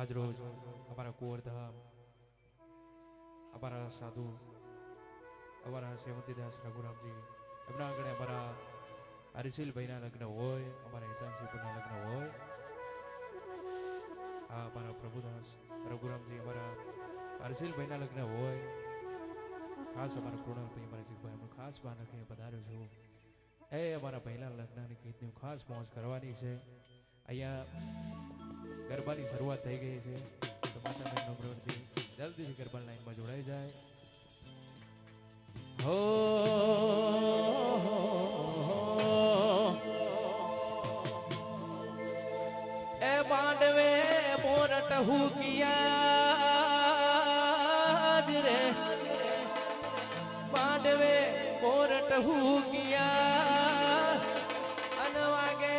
આજ રોજ અમારા કુંવરધામ અમારા સાધુ અમારા સેવંતીદાસ રઘુરામજી એમના આગળ અમારા હરિશીલભાઈના લગ્ન હોય, અમારા હિતાંશીપુરના લગ્ન હોય, આ અમારા પ્રભુદાસ રઘુરામજી અમારા હરિશીલભાઈના લગ્ન હોય, ખાસ અમારા કૃણાલભાઈ અમારા જીભાઈ એમનું ખાસ બાન રાખીને પધાર્યો છું. એ અમારા પહેલા લગ્નની ગીતની ખાસ પહોંચ કરવાની છે. અહીંયા ગરબાની શરૂઆત થઈ ગઈ છે, તો માતા બહેનનો પ્રવૃત્તિ જલ્દીથી ગરબા લાઈનમાં જોડાઈ જાય. હો એ માંડવે મોરટ હુકિયા રે, માંડવે મોરટ હુકિયા અન વાગે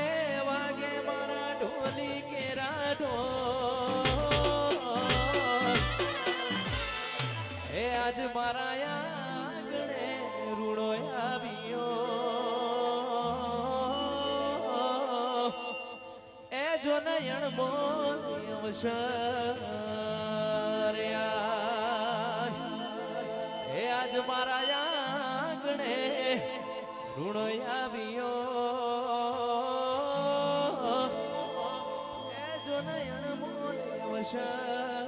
વાગે મારા ઢોલી કેરા ઢોલ. એ આજ મારા આંગણે રૂડો આવ્યો, એ જો નયણ બોલ્યો શર્યા. એ આજ મારા આંગણે રૂડો આવ્યો, એ જો નયણ બોલ્યો શર્યા.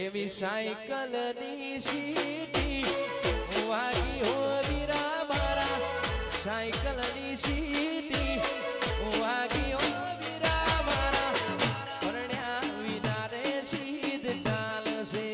એવી સાયકલની સીટી વાગી હો વીરા મારા, સાયકલની સીટી વાગી હો વીરા મારા, પરણ્યા વિના રે સીધ ચાલશે.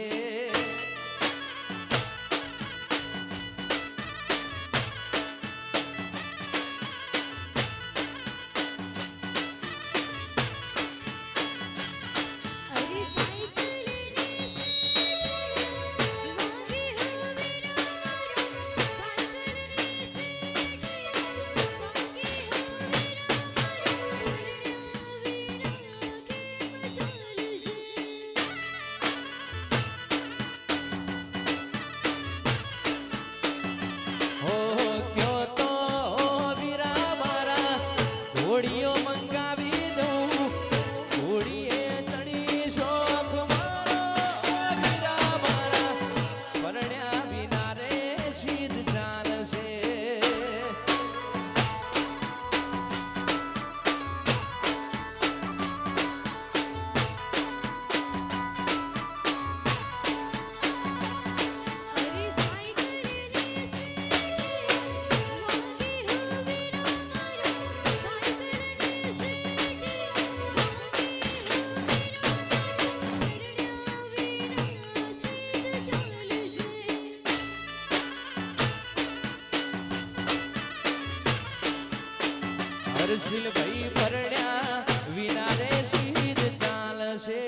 હર્ષિલભાઈ પરણ્યા વિના રે સીધ ચાલશે.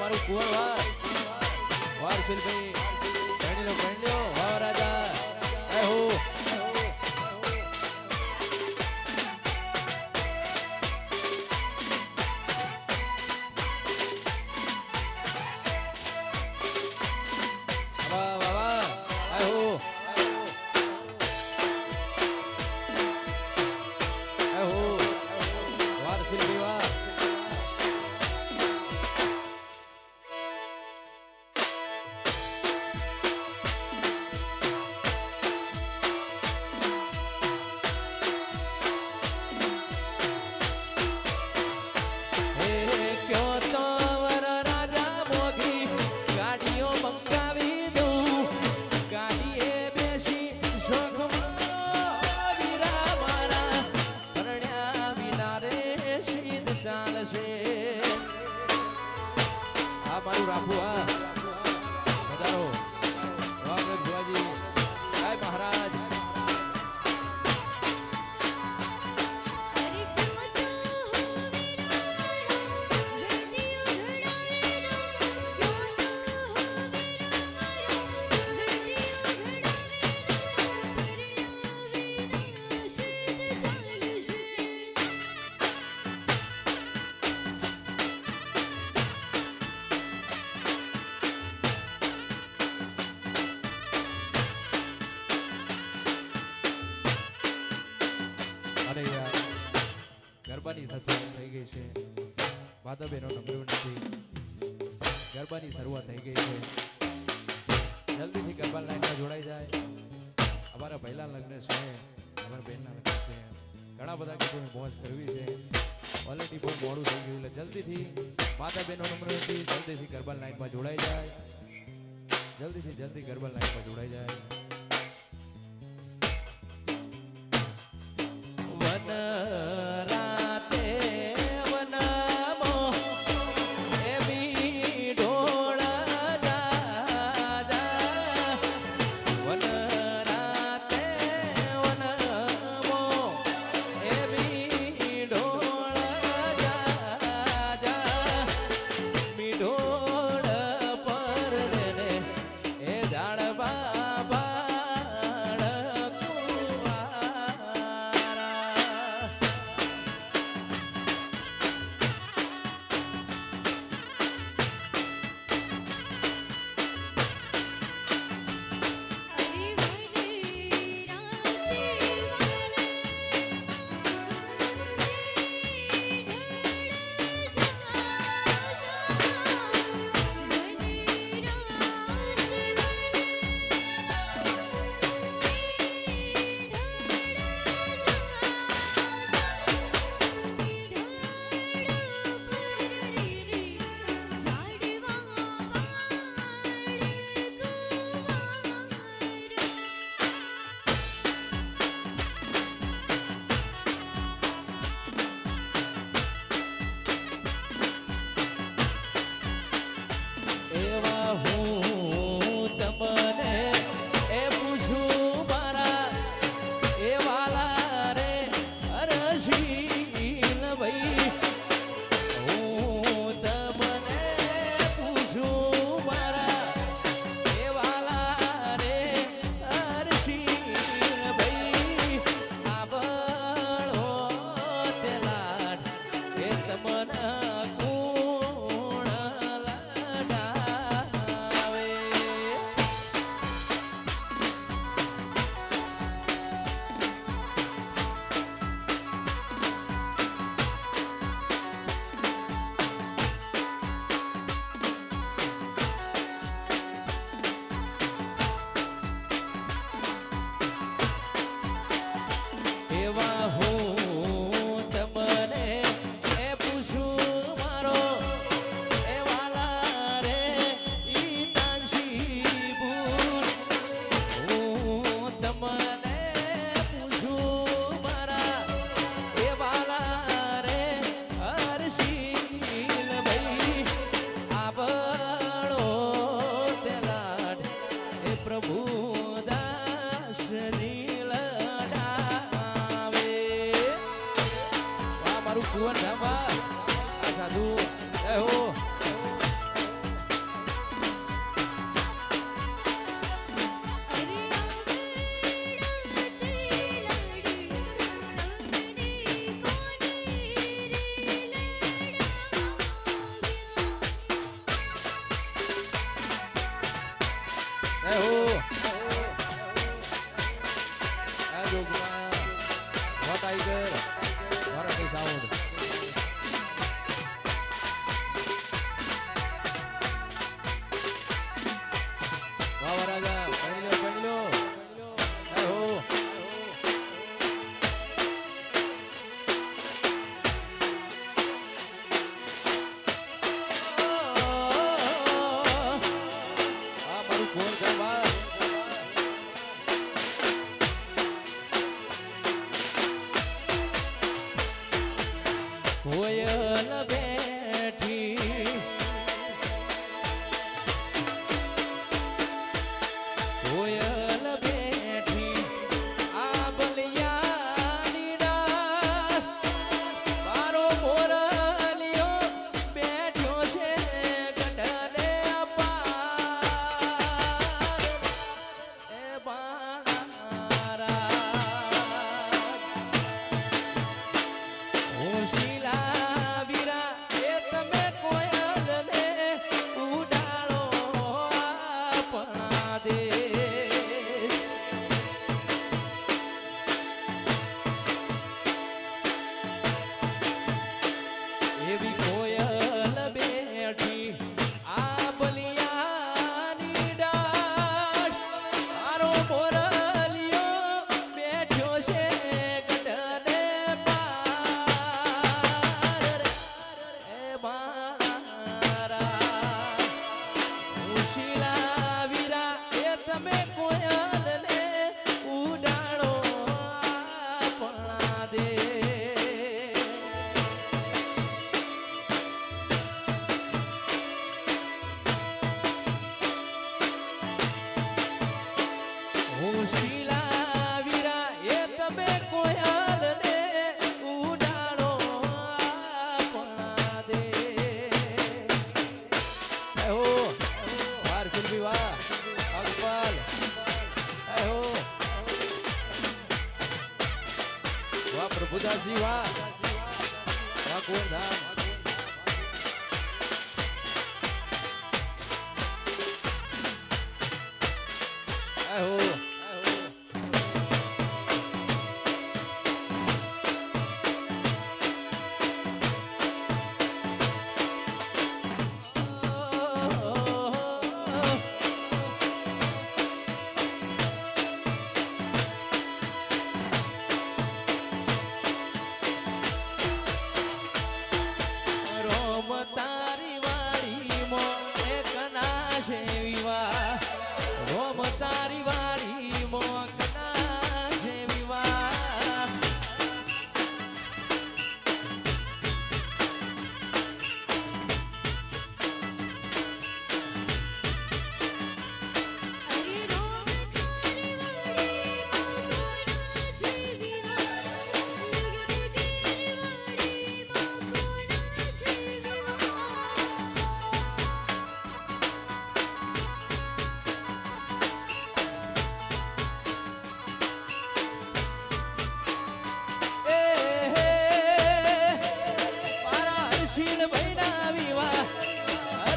મારું કુંવર હર્ષિલભાઈ ભણી લો વાહ રાજા. હો મારું રાફુ આ વધારો ભુવાજી જય મહારાજ. ગઈ છે માતા બહેનો નમ્ર વિનંતી ગરબાની શરૂઆત થઈ ગઈ છે જલ્દીથી ગરબા લાઈનમાં જોડાઈ જાય અમારા પહેલા લગ્ન છે અમારા બહેનના લગ્ન છે ઘણા બધા ગીતોની મોજ કરવી છે ઓલરેડી બહુ મોડું થઈ ગયું એટલે જલ્દીથી માતા બહેનો નમ્ર વિનંતી જલ્દીથી ગરબા લાઈનમાં જોડાઈ જાય જલ્દી ગરબા લાઈનમાં જોડાઈ જાય વન રાતે વનમો એવી ઢોળ જાજા વન રાતે વનમો એવી ઢોળ જાજા મીઢોળ પર ને એ ઝાડવા બાળ કુંવારા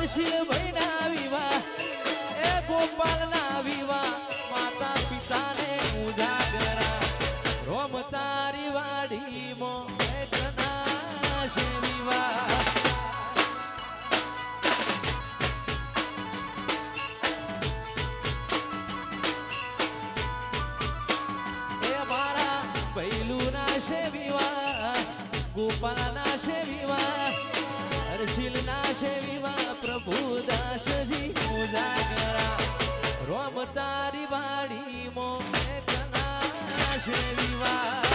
હર્ષિલ ભાઈના વિવાહ એ ગોપાલના વિવાહ માતા પિતાને ઉજાગરા રોમ તારી વાડીમાં એકના છે વિવાહ એ મારા ભૈલુના છે વિવાહ ગોપાલના છે વિવાહ હર્ષિલના છે વિવાહ પ્રભુદાસજી ઉજાગરા રોમ તારી વાડીમાં એકના છે વિવાહ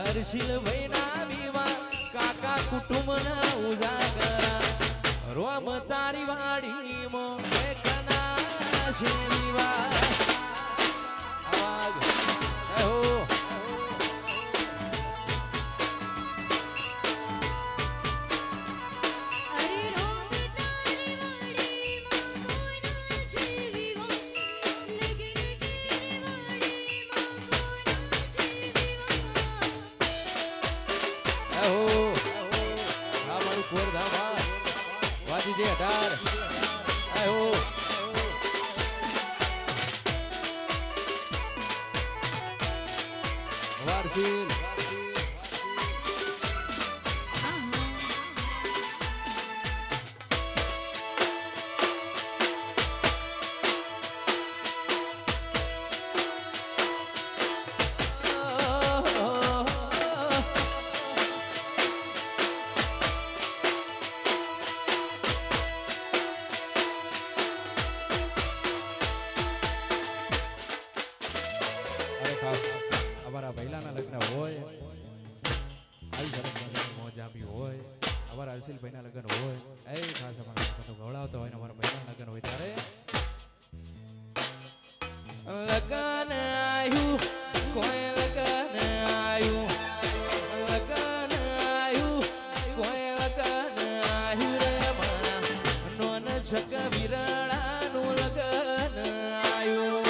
હર્ષિલભાઈના વિવાહ કાકા કુટુંબના ઉજાગરા રોમ તારી વાડીમાં એકના છે વિવાહ આવાજ હો અમારા મહિલાના લગ્ન હોય આવી સરસ મોજ આપી હોય અમારા હર્ષિલભાઈના લગ્ન હોય એ ખાસ અમારા ગવડાવતા હોય ને અમારા મહિલાના લગ્ન હોય ત્યારે લગ્ન આવ્યું કોઈ લગ્ન આવ્યું લગ્ન આવ્યું કોઈ લગ્ન આવ્યું રે મારા નોન છક વિરણાનું લગ્ન આવ્યું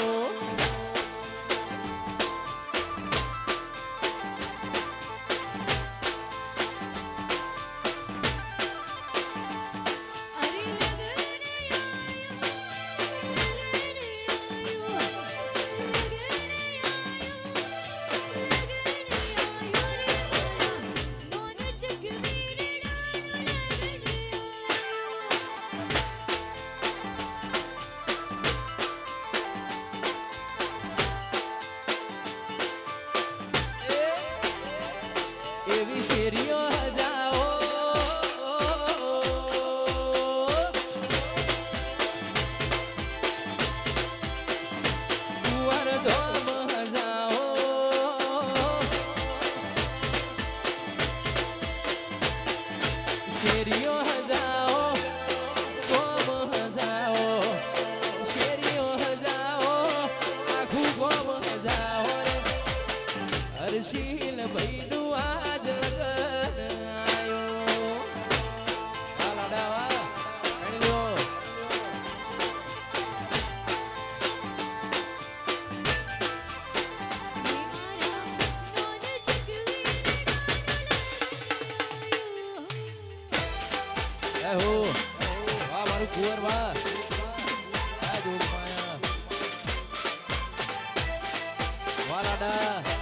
કુંવર વાહ આ જોડ માયા વાલાડા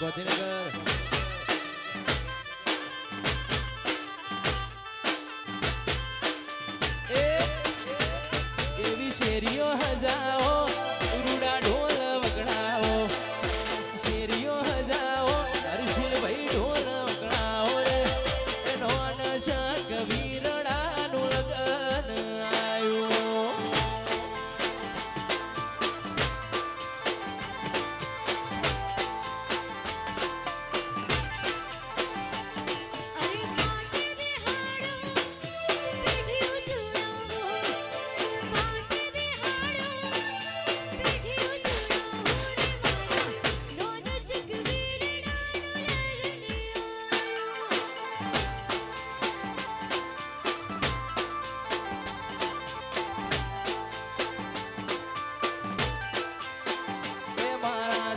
ગોધીનગર એવી શેરીઓ હજાઓ રૂડા ઢોલ વગડાઓ શેરીઓ હજાઓ હર્ષિલ ભાઈ ઢોલ વગડાઓ રે એનો નશક વીરડાનું લગન આવ્યું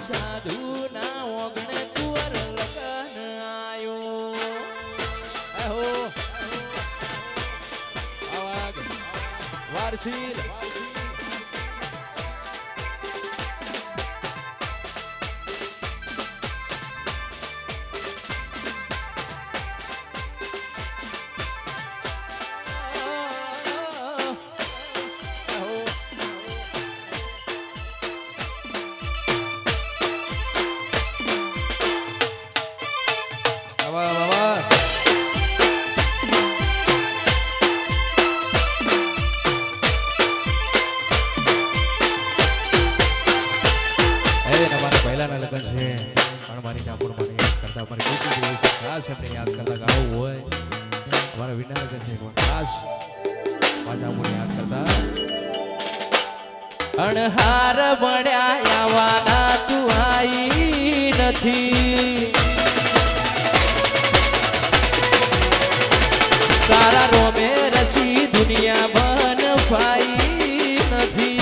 સાધુ ના ઓગણે કુંવર લગન આયો આવાગ વારસીલ પહેલાના લગ્ન છે પણ મારી ડાપણ મને યાદ કરતા અમારી કોઈ દિવસ ખાસ એમને યાદ કરતા ગાવું હોય અમારા વિના લગ્ન છે પણ ખાસ પાછા આપણને યાદ કરતા અણહાર બન્યા આવવાના તું આઈ નથી તારા રોમે રચી દુનિયા બન પાઈ નથી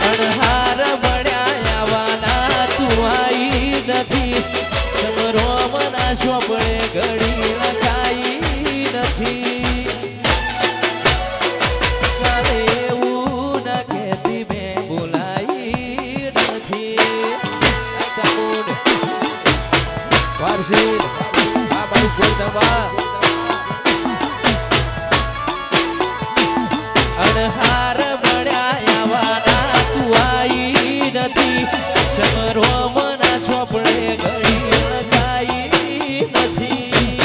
અણહાર બન્યા આવવાના તું આઈ નથી સમરો મના શોપડે ઘડી લખાઈ નથી કાલે એવું ન કહેતી મેં બોલાઈ નથી ચામુંડ વારસી આ મારું કોઈ દવા અણહાર બન્યા આવવાના તું આઈ નથી સમરો મના છોપડે ઘડી લખાઈ નથી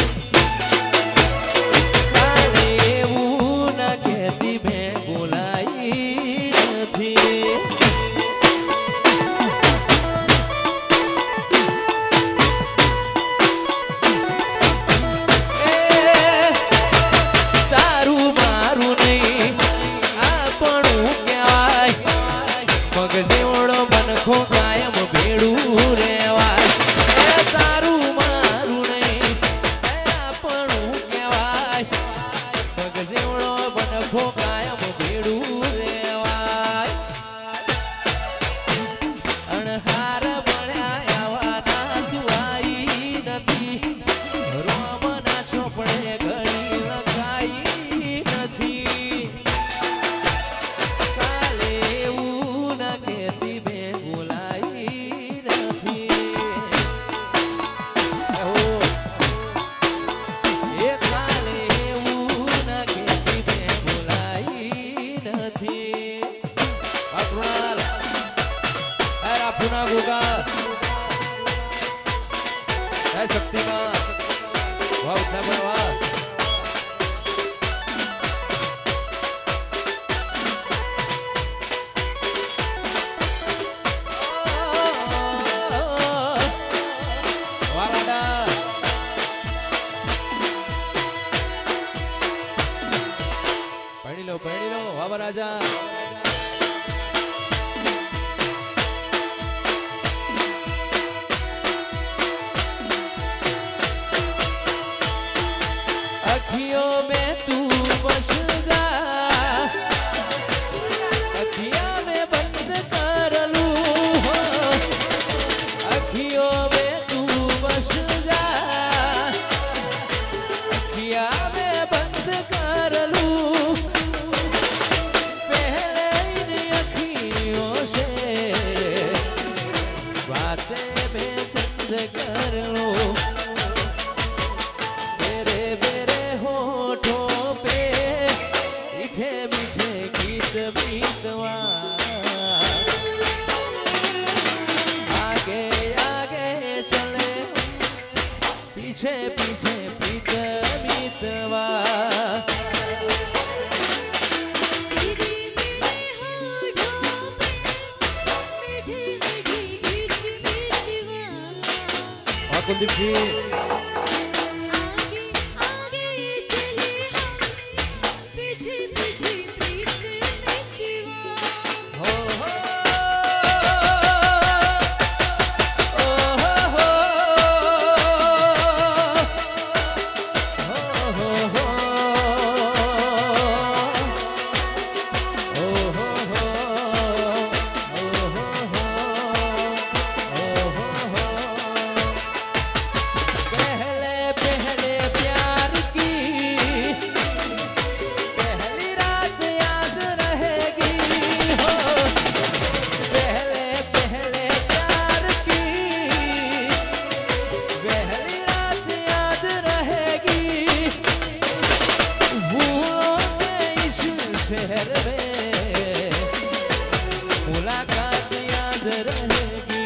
કાલે એવું ન કહેતી મેં બોલાઈ નથી મનખો કાયમ ભેડું રેવાય તારું મારું નહીં આપણું કહેવાય પગ જેવડો મનખો કાયમ ભેડું રેવાય અણહાર બન્યા આવવાના તું આઈ નથી રોમના છોપડે ઘડી લખાઈ નથી કાલે એવું ન કહેતી શક્તિમાં વાહ વાહ પડી લો વાહ રાજા अखियों में तू बस जा, अखियाँ में बंद कर लूं, पहले इन अखियों से बातें मैं चंद कर लूं, तेरे मेरे होठों पे मीठे मीठे गीत बीतवा, आगे आगे चले पीछे पीछे प्रीत बीतवा। कुलदीप जी मुलाकात याद रहेगी,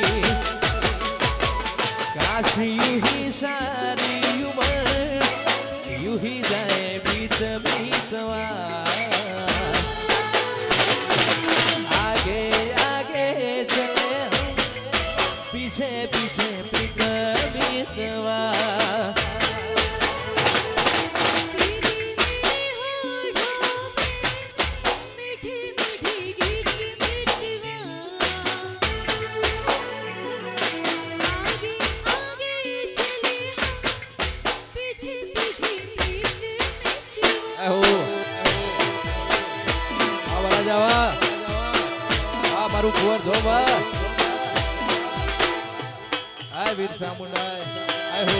काश यूं ही सारी उम्र यूं ही जाए बीत बीतवा, आगे आगे चले हम पीछे पीछे प्रीत बीतवा। મારું કુંવર ધોબા આય વીર ચામુંડાય આય હો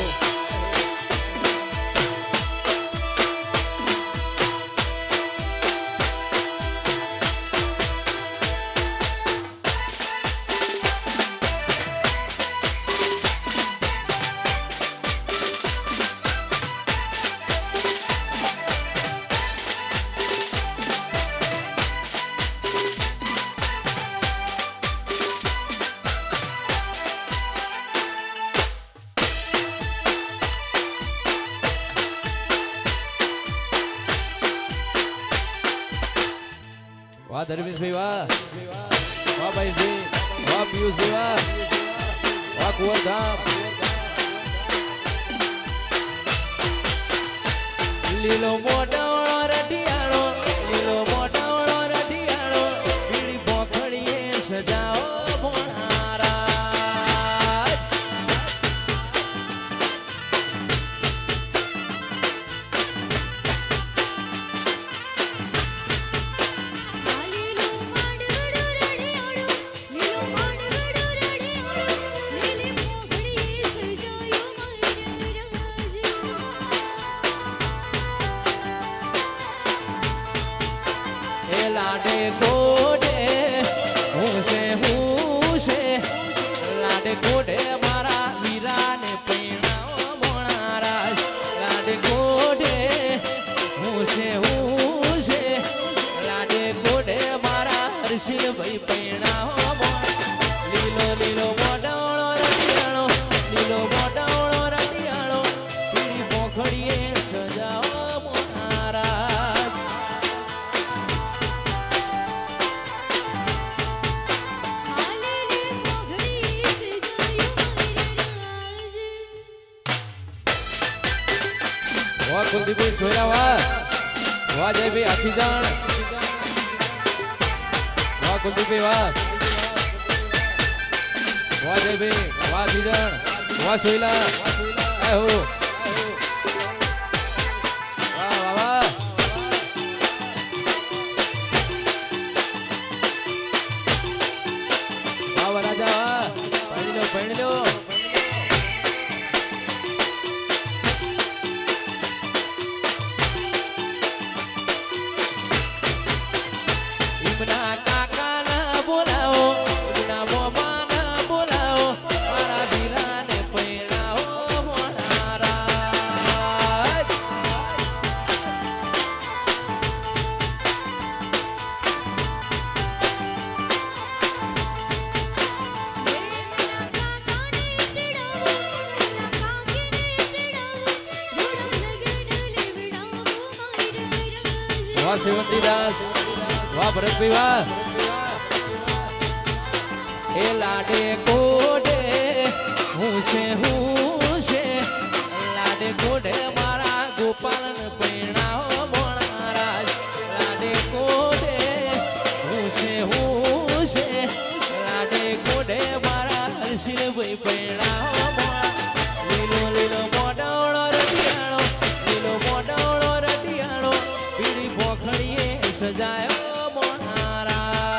वाह धर्मेश भाई वाह भाई जी वाह पीयूष जी वाह कुंवर धाम लीलो मोटावळो रटियाळो लीलो मोटावळो रटियाळो पीળી પોખડીએ સજાઓ મોણારા लाडे कोडे हूँ से लाडे कोडे मारा वीरा ने पीणाओ मोणारा लाडे कोडे हूँ से लाडे कोडे मारा हर्षिल भाई पीणाओ लीलो लीलो मोटावळो रटियाळो लीलो मोटावळो रटियाळो पीળી પોખડીએ સજાઓ મોણારા वाह कुलदीप भाई सोया वाह जय भाई आखी जान वाह कुलदीप भाई वाह जय भाई वाह आखी जान वाह सोयला आए हो वाह वाह वाह वाह राजा वाह पढ़ लो વાહ સેવંતીદાસ, વાહ ભરતભાઈ વાહ. એ લાડે કોડે હું છે લાડે કોડે મારા ગોપાલન પૈણાઓ મોણારાજ. લાડે કોડે હું છે લાડે કોડે મારા હર્ષિલભાઈ પૈણાઓ મોણા. લીલો લીલો મોડાળો રટિયાળો, લીલો મોડાળો રટિયાળો, પીળી પોખડીએ સજાયો મોણારાજ.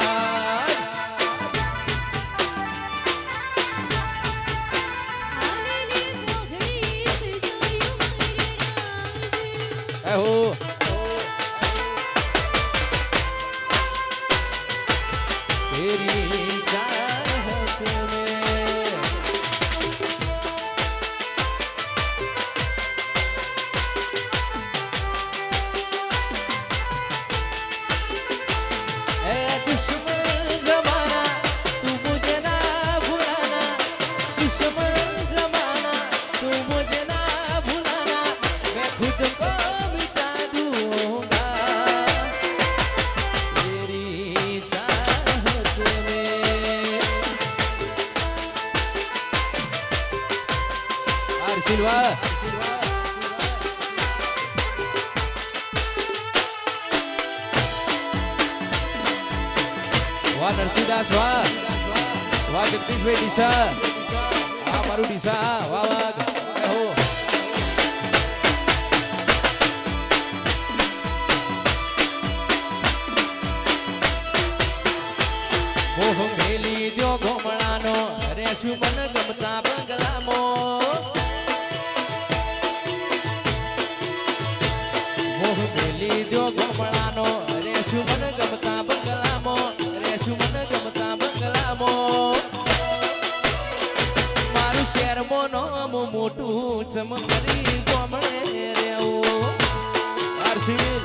એહો તેરી ચાહત મેં दुश्मन जमाना तू मुझे ना भुलाना, दुश्मन जमाना तू मुझे ना भुलाना, मैं खुद को मिटा दूंगा तेरी चाहत में. सिल्वा વાહ નરસિંહદાસ વાહ, વાહ જગદીશભાઈ ડીસા, આ મારું ડીસા વાહ વાહ. હો મોહ મેલી દ્યો ગોમણાનો રેશું મન ગમતા બંગલામો. મોહ મેલી દ્યો ગોમણાનો રેશું મન ગમતા બંગલામો, રેશું મન ગમતા બંગલામો. મારું શહેરમો નામ મોટું ચમકરી ગોમડે રેવું. આરસીલ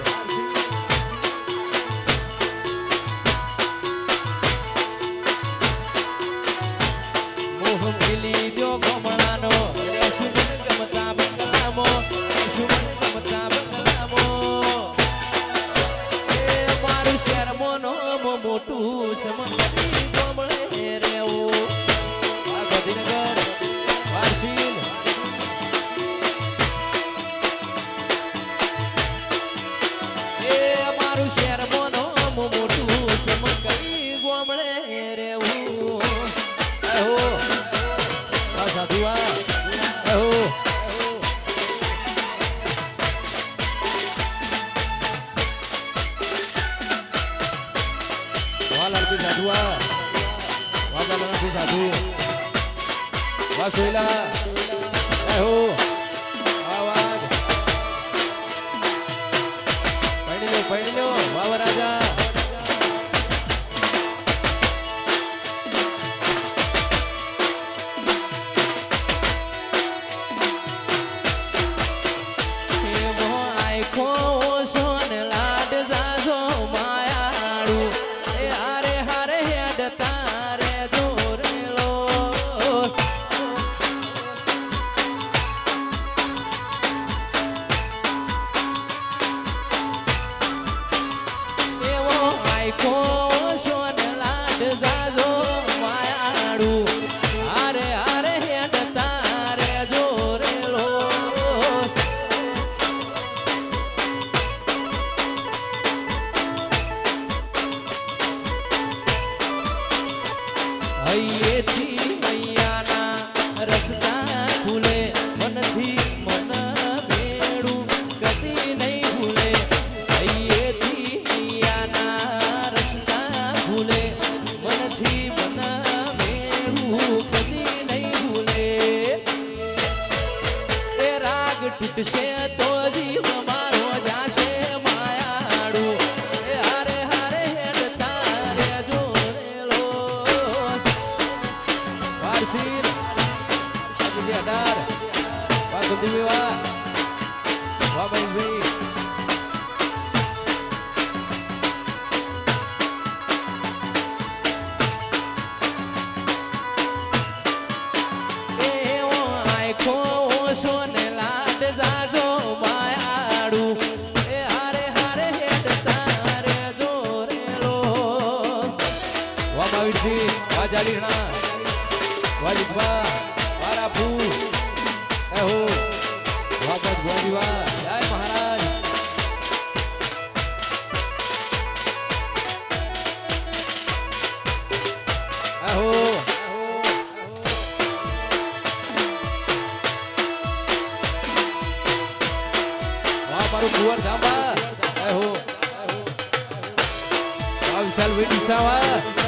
મોહ મિલી દ્યો ગોમણાનો રેશું મન ગમતા બંગલામો, રેશું મન ગમતા બંગલામો. એ મારું શહેરમો નામ મોટું ચમકરી ગોમડે રેવું. આ ગાંધીનગર વારસીલ એ મારું શહેરમો નામ મોટું ચમકરી ગોમડે રેવું. એહો આ સાધુઆ એહો વાહ લાલભાઈ સાધુઆ, વાહ બાલાભાઈ સાધુ, વાહ સોયલા એહો આવાજ. પૈણી લો વાહ રાજા. અહીંયેથી અહીંયાના રસ્તા ખુલે, મનથી મન ભેળું કદી નહીં ભૂલે. અહીંયેથી અહીંયાના રસ્તા ખુલે, મનથી મન ભેળું કદી નહીં ભૂલે. એ રાગ તૂટશે તો જીવ મારો જાશે માયાડું. એ હારે હારે હેડતા રેજો રેલો. વારસીલ આજે 18 વાહ ગુંદી વાહ વાહ ભાઈ. સોને લાડ જાજો માયાડું. એ હારે હારે હેડતા ચાલીણા વાજીબા વારાપુ એહો વાગત ગોજીવા જય મહારાજ એહો વાહ મારું કુંવર ધામા એહો વાહ વિશાલ ભાઈ ડીસાવા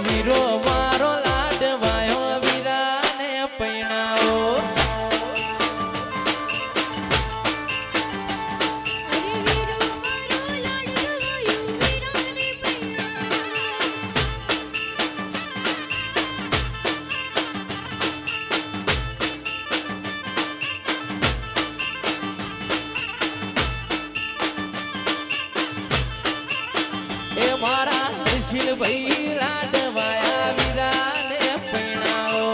વીરો મારો લાડવાયો વીરાને પૈણાવો એ મારા હર્ષિલ ભાઈ લાડવાયા વીરાને પૈણાવો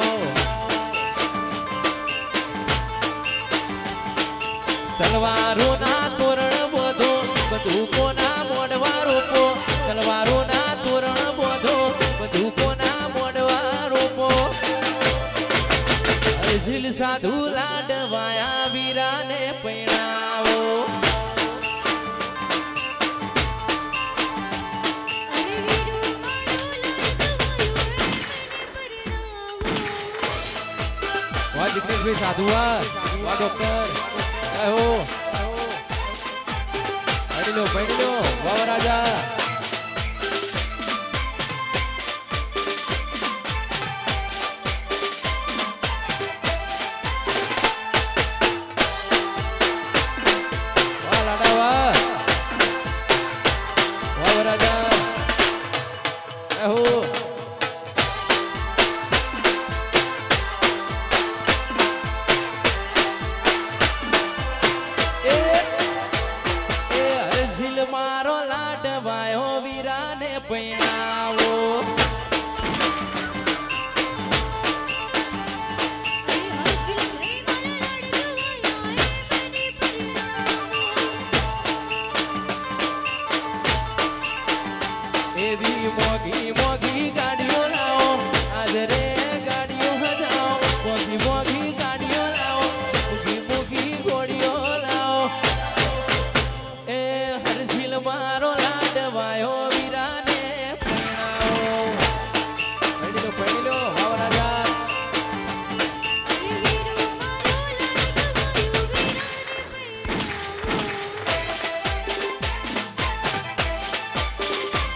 તલવારો ના તોરણ બોધો બંદૂકો ના મોડવા રોપો તલવારો ના તોરણ બોધો બંદૂકો ના મોડવા રોપો હર્ષિલ સાધુ લાડવાયા વીરાને પૈણાવો વાહ જિગ્નેશભાઈ સાધુવા વાહ ડોક્ટર એહો પૈણી લો વાહ રાજા વાહ લાડા વાહ વાહ રાજા એહો મારો લાડવાયો વીરાને પૈણાવો એવી મોગી મોગી ગાડીઓ લાવો આદરે ગાડીઓ હજાઓ મોગી મોગી ગાડીઓ લાવો મોગી મોગી ગોળીઓ લાવો એ હર્ષિલ મારો લાડવાયો વીરાને પૈણાવો પૈણી લો વાહ રાજા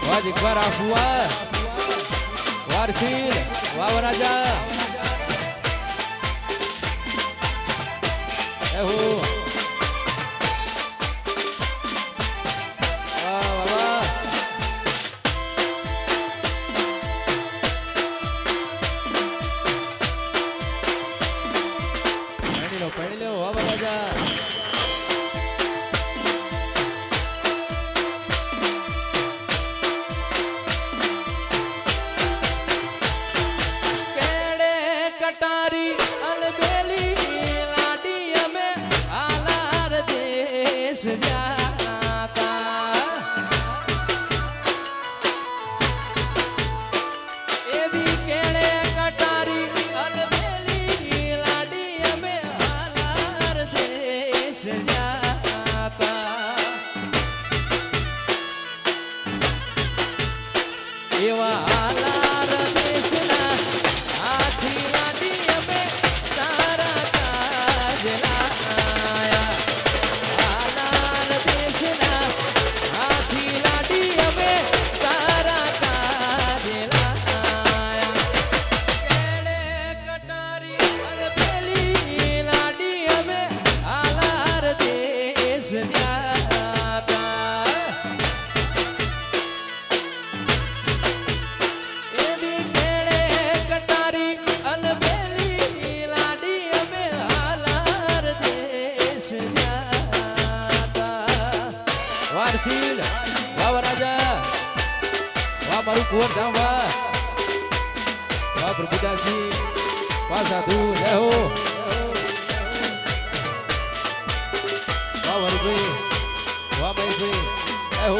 વાહ જીગવા રાખુવા વારસીલ વાહ રાજા એહો પૈણી લો વાહ રાજા કેડે કટારી અલબેલી લાડી અમે આલાર દેશ જાતા એવી કેડે કટારી અલબેલી લાડી અમે આલાર દેશ જાતા એવા આલાર દેશના હાથી લાડી અમે તારા કાજલા આયા આલાર દેશના હાથી લાડી અમે તારા કાજલા આયા કેડે કટારી અલબેલી લાડી અમે આલાર દેશ જાતા એવી કેડે કટારી અલબેલી લાડી અમે આલાર દેશ જાતા વારસીલ વાહ રાજા વાહ મારું કુંવર ધામ વાહ વાહ પ્રભુદાસજી વાહ સાધુ જય હો વાહ વરભાઈ વાહ ભાઈ એ હો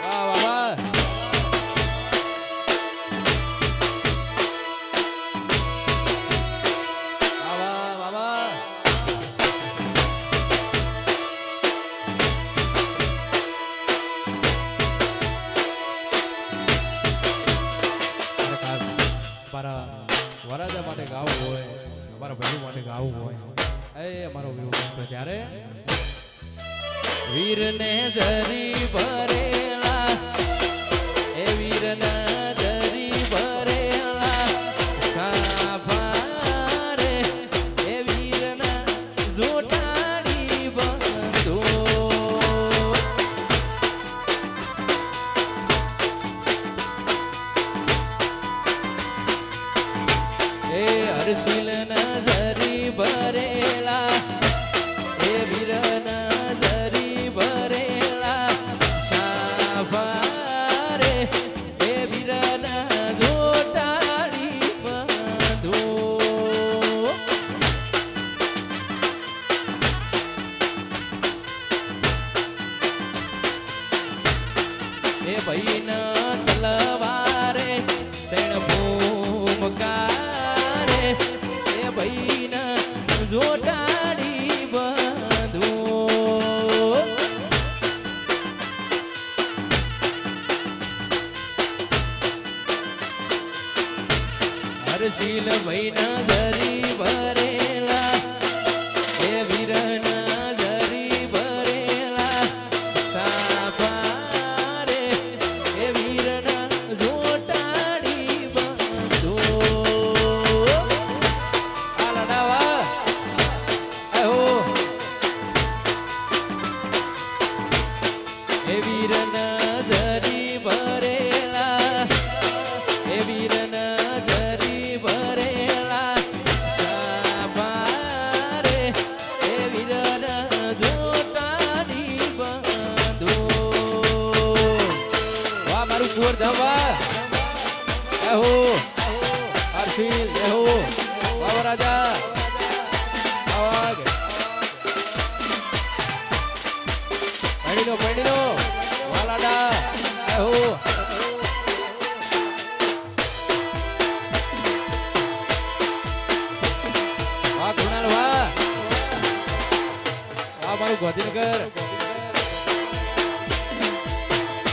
વાહ વાહ વાહ વરાજા માટે ગાવું હોય અમારા ભાઈઓ માટે ગાવું હોય એ અમારો વ્યૂ ત્યારે વીરને ધરી ભરેલા એ વીરના ધરી ભરેલા કાભારે એ વીરના જોટાડી બંધો એ હરસિલ નજરી ભરેલા એ વીરના ધરી ભરેલા શાભારે એ વીરના જોટાડી બંધો એ ભાઈના તલવારે તેણ ભૂમકા એ ભાઈના જોટાડી બંધો હરસિલ ભાઈના ધરી ભરેલા એ વીરના ધરી ભરેલા સાભારે એ વીરના જોટાડી બંધો એ વીરના ધરી ભરેલા એ વીરના ધરી ભરેલા શાભારે એ વીરના જોટાડી બંધો વાહ મારું કુંવર ધવા એહો હર્ષિલ એહો વાહ રાજા આવાગ પડીનો વાલાડા એહો વાહ કુણાલ વાહ મારું ગોધીનગર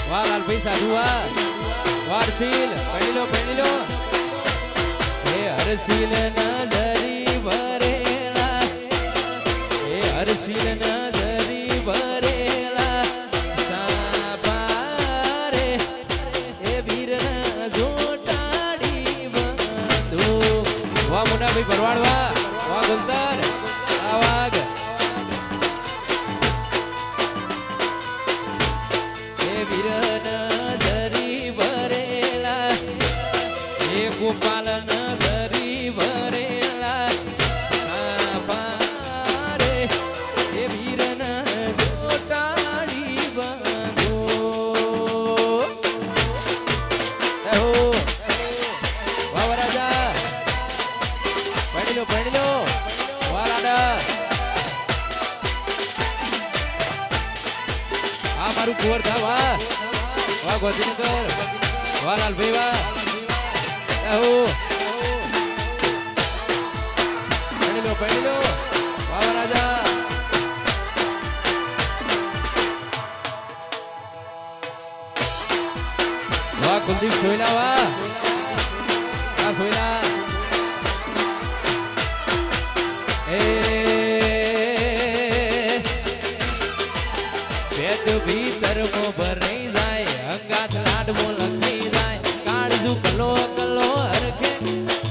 વાહ લાલભાઈ સાધુ વાહ હરસિલ પડીલો એ હરસિલ ના ધરી ભરેલા એ હરસિલ ના ધરી ભરેલા સાભારે એ વીરના જોટાડી બંધો વાહ મુનાભાઈ ભરવાડ વાહ ગુલતર આવાગ એ વીરના ધરી ભરેલા એ ગોપાલના ધરી ભરેલા સાભારે એ વીરના જોટાડી બંધો એહો વાહ રાજા પડીલો વાલાડા આ મારું કુંવર થા વાહ ગોધીનગર વાહ લાલભાઈ વાહ એહો પડીલો વાહ રાજા વાહ કુલદીપ સોયલા વાહ સોયલા એ પેટ ભીતર મો ભરાઈ જાય અંગાત લાડવો લખી જાય કાળજુ કલો કલો હરખે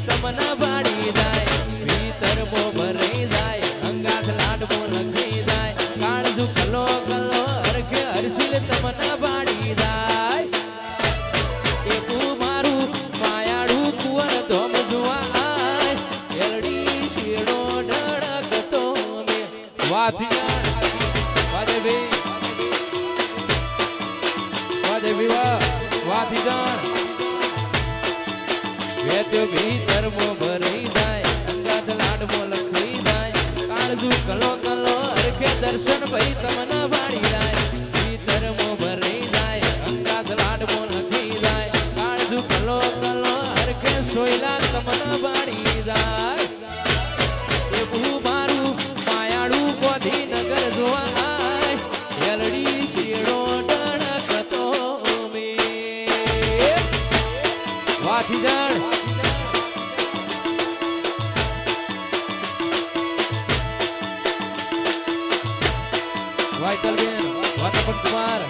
તમને બાળી જાય ભીતર મો ભરાઈ જાય અંગાત લાડવો લખી જાય કાળજુ કલો કલો હરખે હરસિલ તમને બાળી જાય એકું મારું માયાળું કુંવર ધોમ જોવા આય એલડી શેડો ડળકતો ને વાથી વાથી જાણ વેત્યો ભીતર મો ભરાઈ જાય અંગાત લાડવો લખી જાય કાળજુ કલો કલો હરખે ભાઈ તમને વાળી જાય ધર્મો ભરાઈ જાય અંગાત લાડમો લખી જાય કાળજુ કલો કલો હરખે સોયલા તમને વાળી જાય દેવું મારું માયાળું ગોધીનગર જોવા આય એલડી ચીડો ડણકતો મે વાથી જણ વાયતલ બેન વાતપટ કુમાર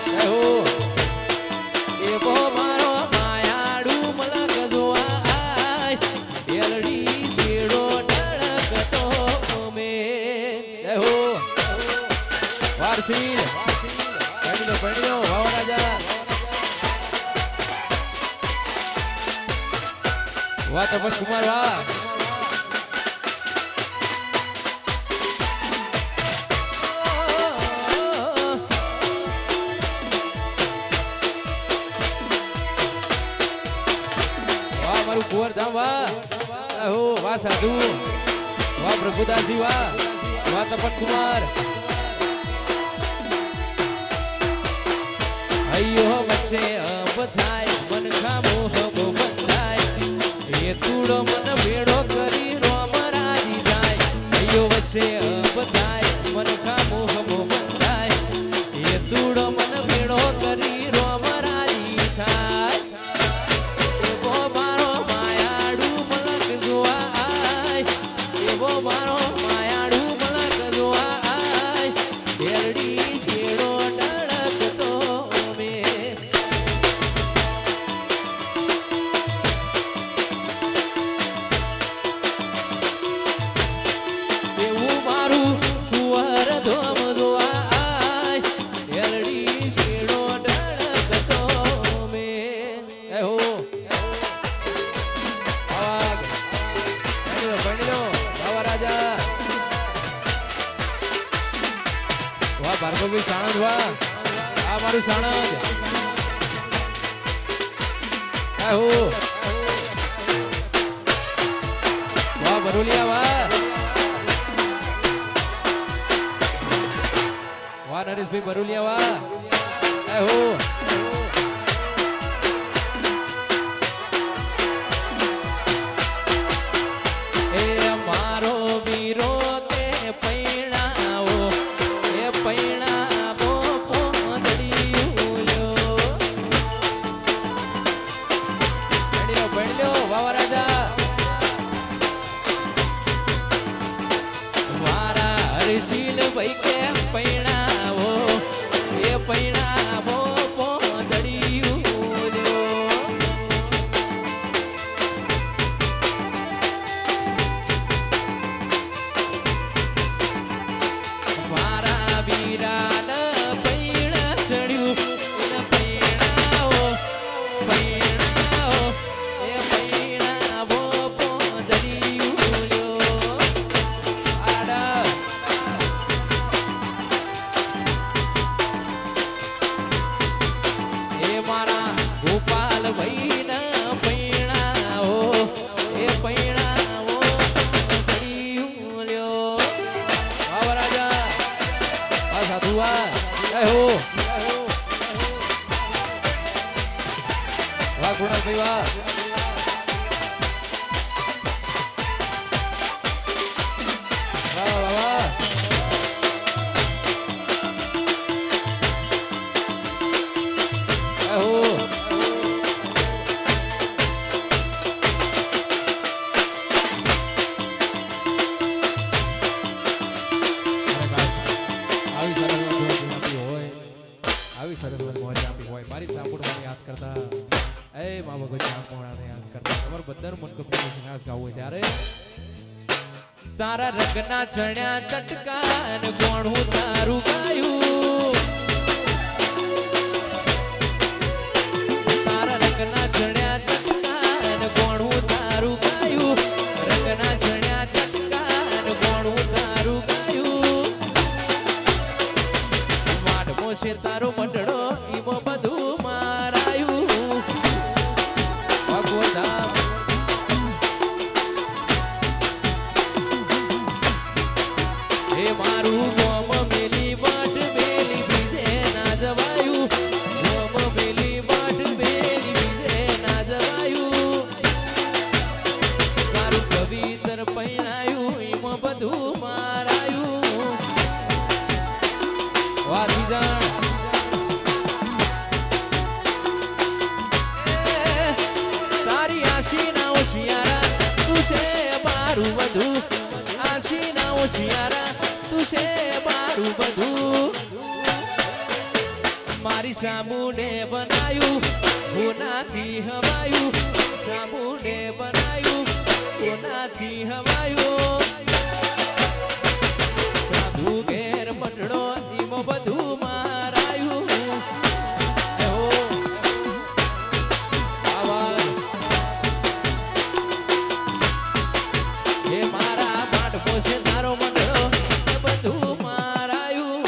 જય હો એવો મારો માયાળું મલક જોવા આય એલડી ચીડો ડણકતો મે જય હો વારસી પૈણ્યો વાવ રાજા વાતપટ કુમાર વાહ કુંવર ધામ વાહ હો વાહ સાધુ વાહ પ્રભુદાસજી વાહ વાહ તપન કુમાર અયો વચ્ચે અબ થાય મન ખામો હબો બંધાય એ તૂડો મન ભેડો કરી રોમ રાજી જાય અયો વચ્ચે અબ થાય મન ખામો હબો બંધાય એ તૂડો મન ભેડો કરી રોમ રાજી થાય મારો માયાળું મલક જોવા આય એલડી છેડો ડળકતો મે એવું મારું કુંવર ધોમ જોવા આય એલડી છેડો ડળકતો મે એ હો વાહ ભાર્ગવભાઈ સાણંદ વાહ આ મારું સાણંદ હો વાહ બરોલિયા વાહ વાહ નરેશભાઈ બરોલિયા વાહ હો એ મારો વીરો તે પૈણાવો એ પૈણાવો પોંદડીયો ભણ્યો વાવા રાજા મારા હરશીલ ભાઈ કે પૈણાવો એ પૈણાવો પોંદડીયો વાહ કુણાલભાઈ વાહ વાહ વાહ વાહ મારી સાંભળવાની યાદ કરતા એ મા ભગત સાંભળવાને યાદ કરતા તમારું બધાનું મન ગમતું સંઘાસ ગાવું હોય ત્યારે તારા રંગના ચણ્યા ચટકાન કોણું તારું ગાયું તારા રંગના ચણ્યા ચટકાન કોણું તારું ગાયું રંગના ચણ્યા ચટકાન કોણું તારું ગાયું વાડમો છે તારો મંડળો ઈમો બધું મારાયું ભગવતા હે મારું ગોમ મેલી બધું મારી સામુને બનાયું કોનાથી હવાયું સામુને બનાયું કોનાથી હવાયું સાધુ ઘેર મંડળો એમાં બધું મારાયું એ મારા પાઠ પોષે તારો મંડળો એ બધું મારાયું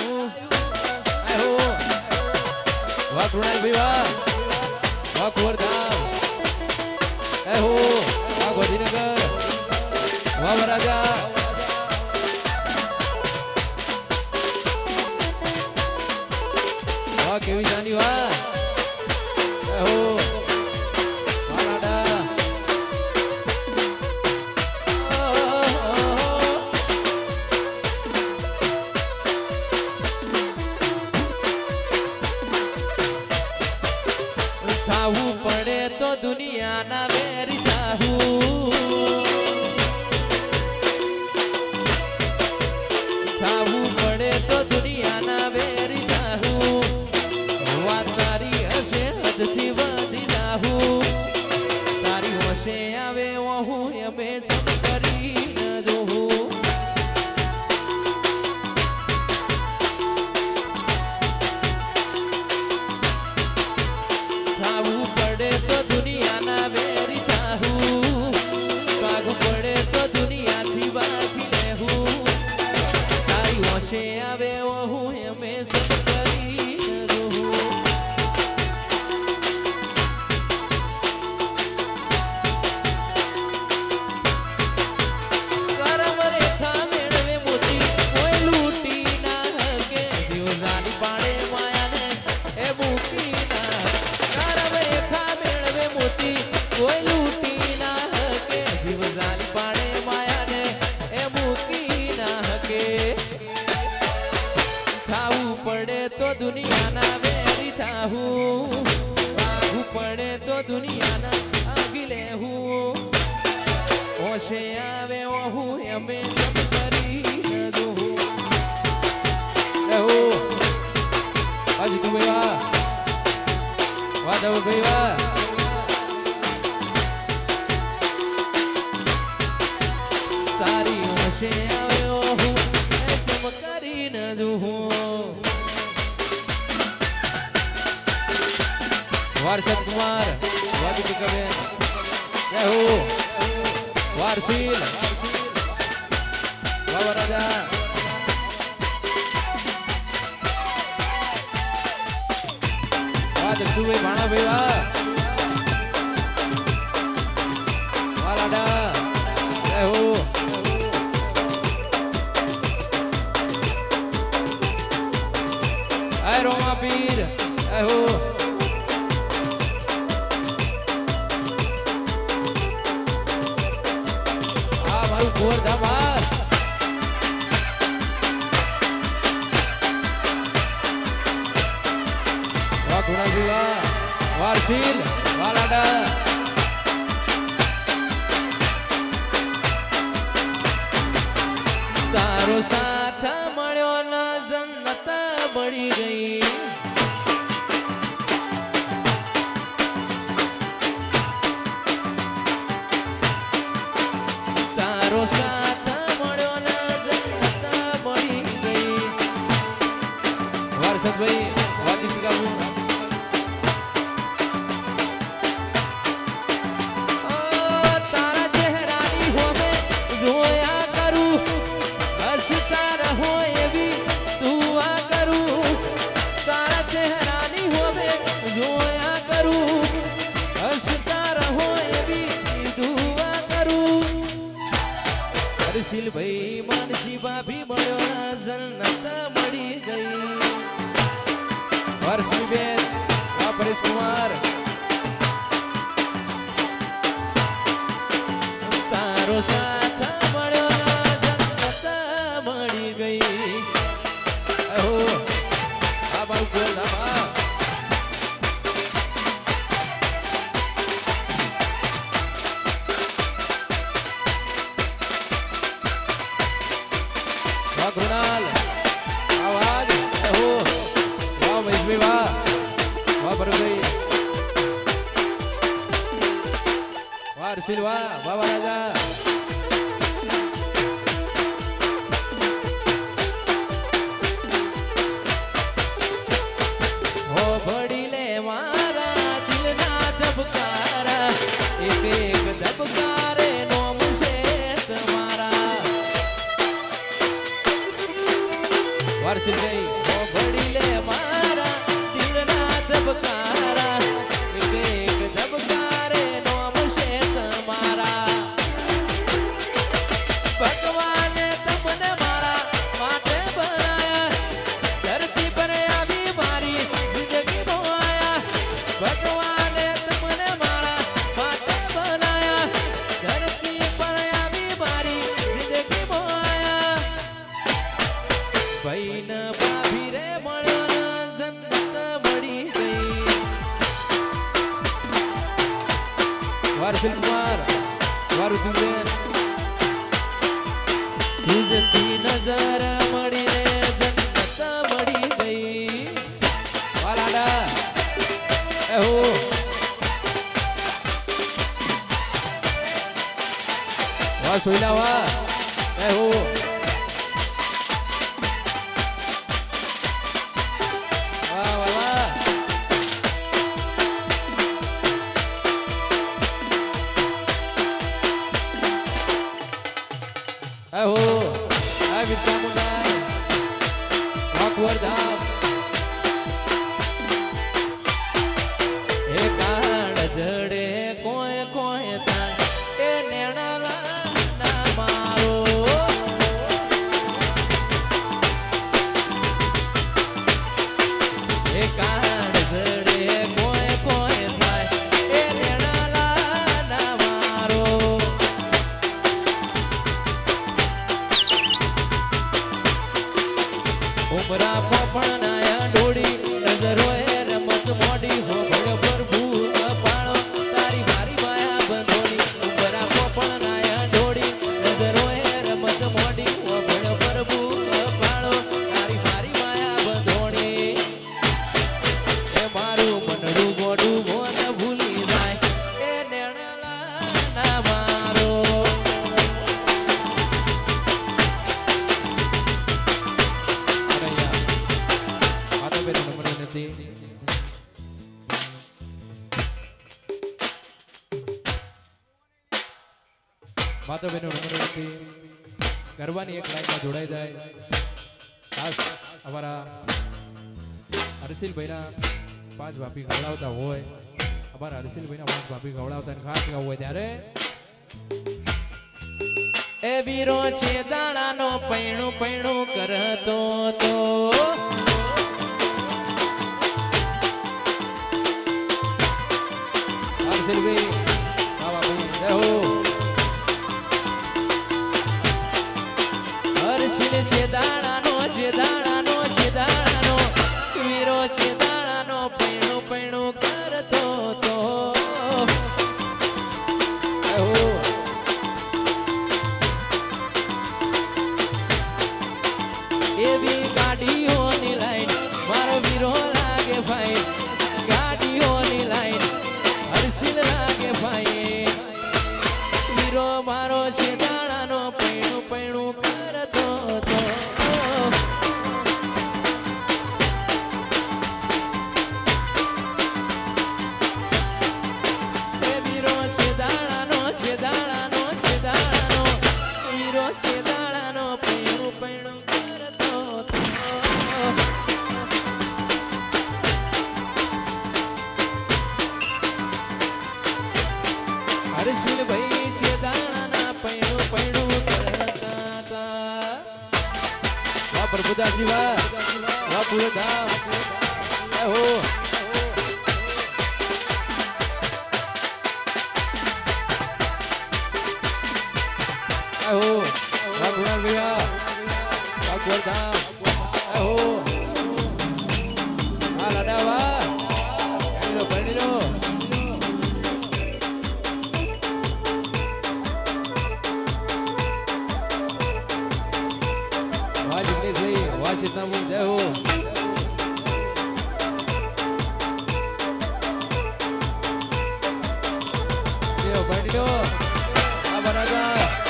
વાહ કૃણાલભાઈ વાહ વાહ કુંવરધામ એ હો વાહ ગોધીનગર વાહ વરાજા વાહ કેવી જાની વાહ એ હો વાહ લાડા ખાવું પડે તો દુનિયાના વેરી જાહું ખાવું પડે તો દુનિયાના વેરી જાહું વાત તારી હશે હદથી વધી જાહું તારી હોશે આવે હું એમે સમ કરી ન જોઉં ખાવું પડે તો દુનિયાના વેરી જાહું કાગું પડે તો દુનિયાથી બાકી લેવું તારી હોશે આવે હું એમે સમ કરી ન જોઉં કરમ રેખા મેળવે મોતી કોઈ લૂંટી ના હકે જીવજાની પાડે માયાને એ મૂકી ના કરમ રેખા મેળવે મોતી કોઈ લૂંટી ના હકે જીવજાની પાડે માયાને એ મૂકી ના હકે ખાવું પડે તો દુનિયાના વેરી થાહું ખાવું પડે તો દુનિયાના આગી લેવું હોશે આવે હું એમે સમ કરી ન જોઉં એહો અજી તું ભાઈ વાહ દવ ભાઈ વાહ તારી હોશે આવે હું એ સમ કરી ન જોઉં વારસદ કુમાર વાદીપિકાબેન જય હો વારસીલ બાબા રાજા જગતુભાઈ ભાણાભાઈ વાહ વાહ લાડા જય હો આય રોમા પીર જય હો મારું કુંવરધામ વાહ કુણાલભાઈ વાહ વારસીલ વાહ લાડા તારો સાથ મળ્યો ના જન્નત બળી ગઈ તારો સાથ મળ્યો ના જન્નત બળી ગઈ વારસદભાઈ વાદીપિકા ભાઈ માનસી ભાભી મળ્યો જન્નત મળી ગઈ વર્ષની બેન પરેશ કુમાર તારો સાથ મળ્યો જન્નત મળી ગઈ અહો આ બાબુ ગોલધામા કૃણાલ પર ગઈ વાર સિલવા બાબા રાજા હો ભડી લે મારા દિલના ધબકારા એક એક ધબકારે નોમ છે તમારા વાર સિલ ગઈ હો ભડી લે મારા દિલના ધબકારા એક એક ધબકારે નોમ છે તમારા ભગવાને તમને મારા માટે બનાયા ધરતી પર આવી મારી જિંદગીનો આયા ભગવાને તમને મારા માટે બનાયા ધરતી પર આવી મારી જિંદગીનો આયા ભાઈ ન ભાભી રે મળ્યો ને જન્નત મળી ગઈ વારસિલ કુમાર વારુસિંહ તુજથી નજર મળીને જન્નત મળી ગઈ વાલાડા એહો વાહ સોઈલા વાહ એહો વાહ વાહ વાહ એહો આ વિચામુંડા વાકવરધામ એ કાળ જડે કોઈ કોઈ થાય એ નેણા ના મારો એ કાળ જડે કોઈ કોઈ થાય એ નેણા ના મારો ઉમરા પોપણ નાયા ડોડી નજરો એ રમત મોડી હો ભળ પ્રભુ પાળો તારી મારી માયા બંધોની ઉમરા પોપણ નાયા ડોડી નજરો એ રમત મોડી હો ભળ પ્રભુ પાળો તારી મારી માયા બંધોની એ મારું મનડું ગોડું મોન ભૂલી જાય એ નેણલા ના મારો માતા બહેનો નમ્ર નથી ગરબાની એક લાઈનમાં જોડાઈ જાય ખાસ અમારા હર્ષિલભાઈના 5 ભાભી ગવડાવતા હોય અમારા હર્ષિલભાઈના 5 ભાભી ગવડાવતા ખાસ ગાવું હોય ત્યારે એ વીરો છે દાણાનો પૈણું પૈણું કરતો તો હર્ષિલભાઈ બાબા ભાઈ જય હો હર્ષિલ છે દાણાનો વીરો છે દાણાનો પૈણું પૈણું કરતો તો એવી ગાડીઓની લાઈન મારો વીરો લાગે ભાઈ ગાડીઓની લાઈન હર્ષિલ લાગે ભાઈ વીરો મારો છે દાણાનો પૈણું પૈણું કરતો તો એ વીરો છે દાણાનો વીરો છે દાણાનો પૈણું પૈણું કરતો તો હર્ષિલ ભાઈ છે દાણાના પૈણું પૈણું કરતા હતા વાહ પ્રભુદાસજી વાહ પૂરધામ હો વાહ ગુણાલ ભૈયા વાહ પૂરધામ હો આ લાડા વાહ ભણી લો વાહ જિગ્નેશભાઈ વાહ સીતામુ જય હો પડ્યો આ બરાબર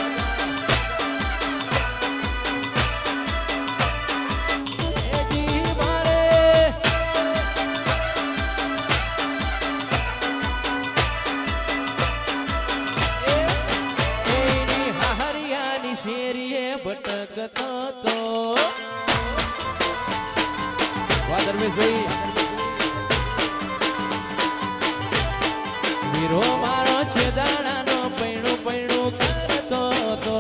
ભટકતો તો વાહ ધર્મેશભાઈ વીરો મારો છે દાણાનો પૈણું પૈણું કરતો તો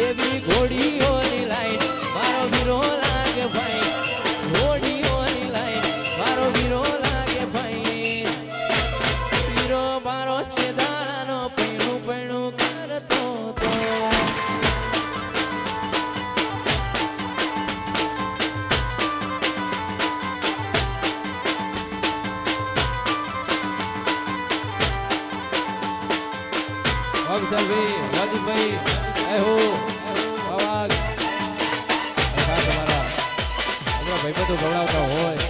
એવી ઘોડીઓની લાઈન મારો વીરો લાગે ભાઈ ઘોડીઓની લાઈન મારો વીરો લાગે ભાઈ વીરો મારો છે દાણાનો પૈણું પૈણું કરતો તો વિશાલભાઈ રાજુભાઈ એહો અવાજ ખાસ અમારા ભાઈબંધો ગવડાવતા હોય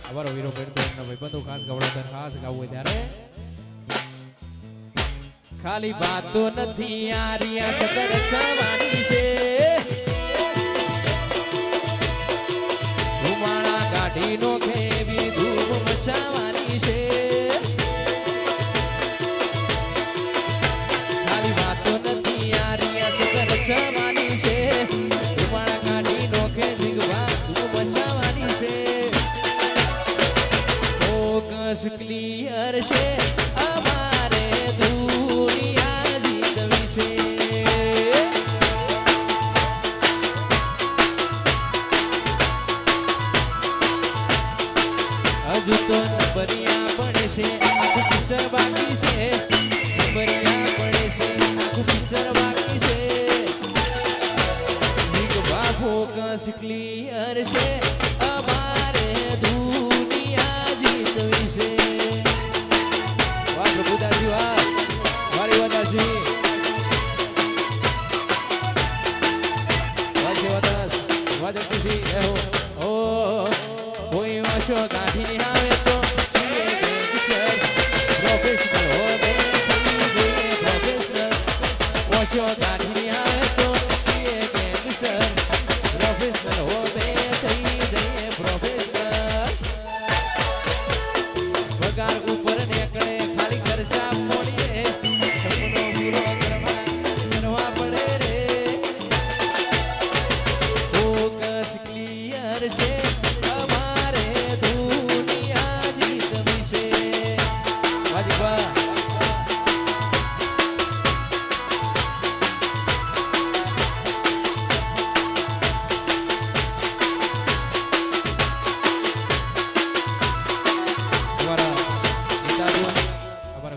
અમારો વીરો બેન એમના ભાઈબંધો ખાસ ગવડાવતા ખાસ ગાવું હોય ત્યારે ખાલી વાતો નથી આરિયા સતર છવાની છે ધુમાડા કાઢી નો ખેવી ધૂમ મચાવાની છે છવાની છે ધુમાડા કાઢી નોખે જીગવા તું બચાવવાની છે ફોકસ ક્લિયર છે અમારે દુનિયા જીતવી છે હજુ તો નંબરિયા પડે છે આખું પિક્ચર બાકી છે નંબરિયા પડે છે આખું પિક્ચર બાકી છે ફોકસ ક્લિયર છે અમારે દુનિયા જીતવી છે વાહ પ્રભુદાસજી વાહ વારી વાદાસજી વાહ સેવાદાસ વાહ જગદીશજી એહો ઓ કોઈ વાશો ગાંઠી ની આવે તો પ્રોફેશનલ હો બે પ્રોફેશનલ વાશો ગાંઠી ની આવે તો પગાર ઉપર નીકળે ખાલી ખર્ચા મોડીએ સપનો પૂરો કરવા પડે રે ફોકસ ક્લિયર છે અમારે દુનિયા જીતવી છે વાજીબા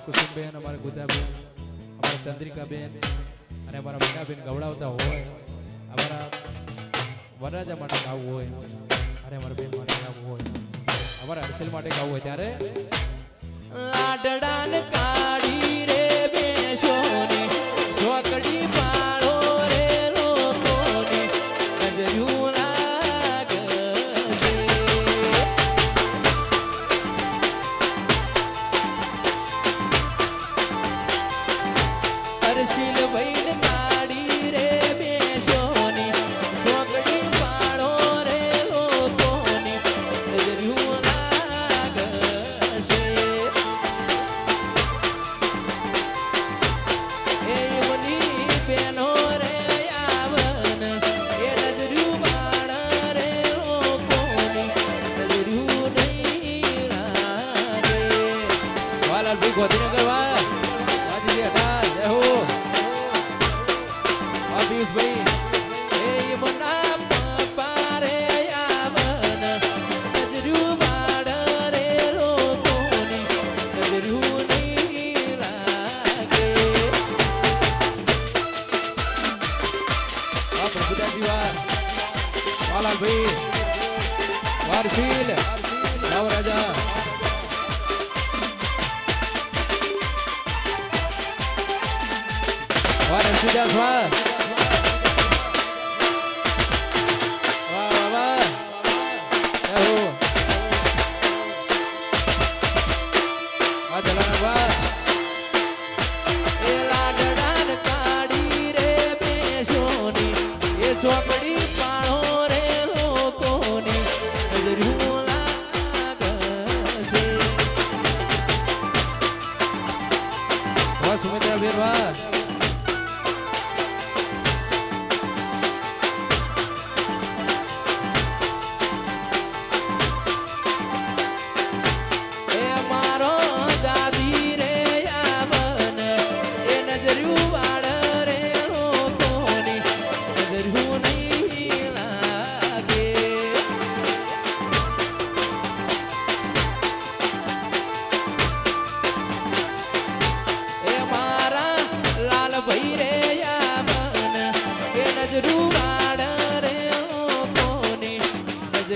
કુસુમબેન અમારા ગુદાબેન અમારા ચંદ્રિકાબેન અને અમારા મીનાબેન ગવડાવતા હોય અમારા વરરાજા માટે ગાવું હોય અને અમારા બેન માટે ગાવું હોય અમારા હર્ષલ માટે ગાવું હોય ત્યારે લાડડાન કાઢી રે બેસોને સોકડી પાળો રે લોકોને નજર્યું હર્ષિલ વૈદ કાઢી રે બેસોની સોકડી પાળો રે લોકોની નજર્યું લાગશે એ બની બેનો રે આવન એ નજર્યું બાળ રે લોકોની નજર્યું નહીં લાગે વાલાલભાઈ ગોધીનગર વા રાજજી હટા જય હો ભાઈ એ મના પારે આવન નજર્યું બાળ રે લોકોની નજર્યું નહીં લાગે આ પ્રભુદાસજી વાર વાલાલભાઈ વારશીલ નવરાજા વારસીદાસ વાર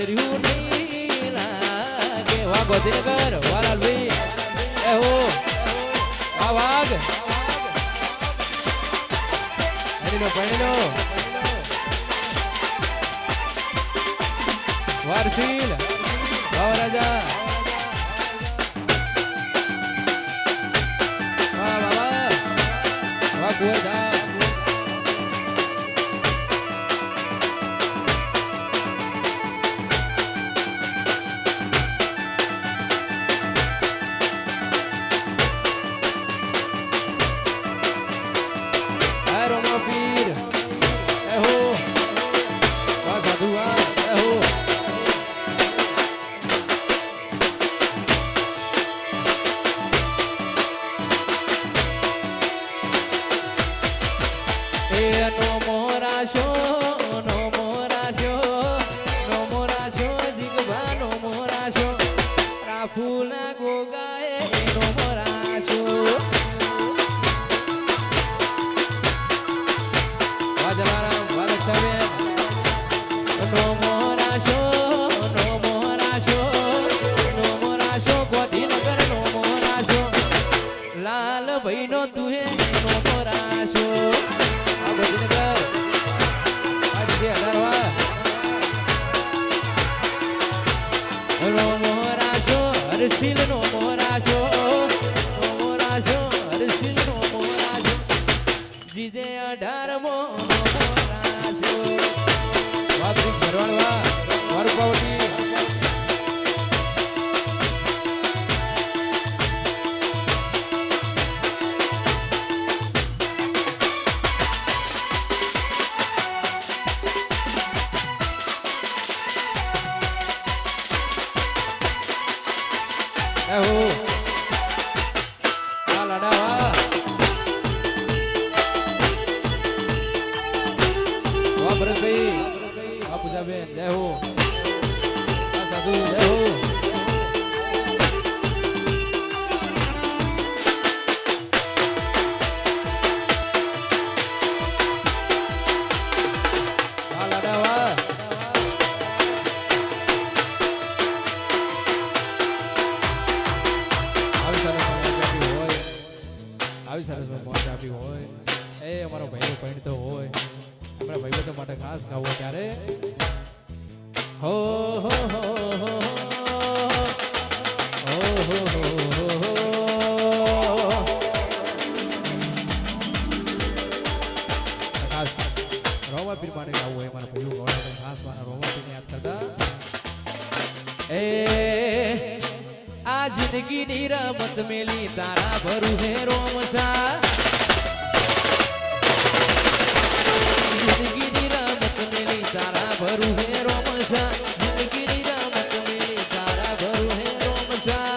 નજરિયું નહીં લાગે વાહ ગોધીનગર વાહ લાલભાઈ એ હો આ વાઘ પૈણો વારસીલ વાહ રાજા વાહ વાહ વાહ વાહ કુંવરધા ફૂલા ગોગાએ નો મોરાશો વાજલારામ વાલક્ષાબેન નો મોરાશો ગોધીનગર નો મોરાશો લાલ ભાઈ નો તુહે નો મોરાશો આ ગોધીનગર આ જે અઢારવા નો મોરાશો હરસિલ નો મોરાશો હરસિલ નો મોરાશો જીજે 18મો નો મોરાશો વાપરી ભરવાડવા વરપાવટી એહો આ લાડાવા વાહ ભરતભાઈ આ પૂજાબેન જય હો આ સાધુ જય હો આ લાડાવા આવી સરસ મોજ આપી હોય એ અમારો ભાઈઓ પૈણતો હોય અમારા ભાઈઓ માટે ખાસ ગાવો ત્યારે હો હો હો હો ખાસ રોમા પીર માટે ગાવું હોય મારા ભાઈઓ ગવાડા ખાસ મારા રોમા પીરને યાદ કરતા એ આ જિંદગી ની રમત મેલી તારા ભરું હે રોમસા જિંદગી ની રમત મેલી તારા ભરું હે રોમસા જિંદગી ની રમત મેલી તારા ભરું હે રોમસા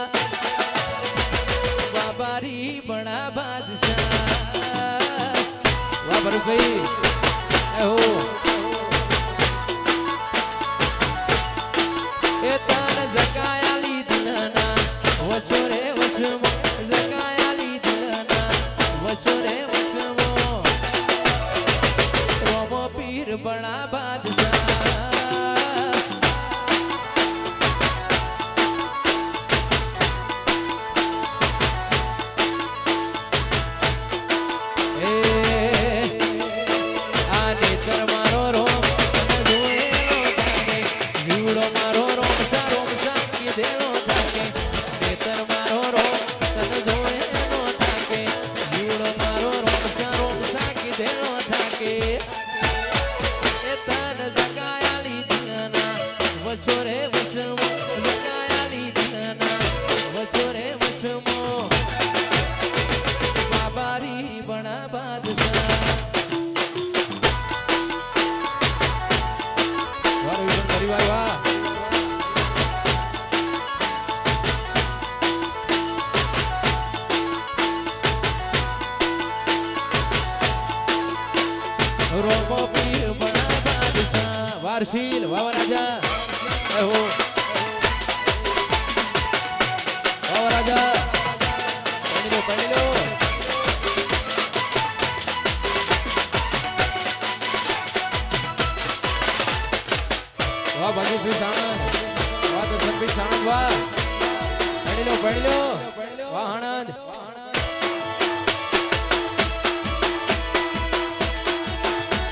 બાબારી બણા બાદશાહ વાહ ભરતભાઈ એહો એ તાન જકાયા લીધના વચો રે વચમો જકાયા લીધના વચો રે વચમો રોમો પીર બણા બાદશાહ એ આ નેતર મારો રોમ જીવડો મારો રોમ કીધેલો થાકે નેતર મારો રોમ તન જોએ નો થાકે જીવડો મારો રોમ કીધેલો થાકે એ તન જગાયા લીધના વચો રે વચમો જગાયા લીધના વચો રે વચમો બાબારી બણા બાદશાહ પરિવાર વાહ રોમો પીર બણા બાદશાહ વારસીલ વાહ રાજા એહો વાહ રાજા પાણી લો વાહ ભાગ્યશ્રી સાણંદ વાહ દર્શનભાઈ સાણંદ વાહ ભણી લો વાહ આણંદ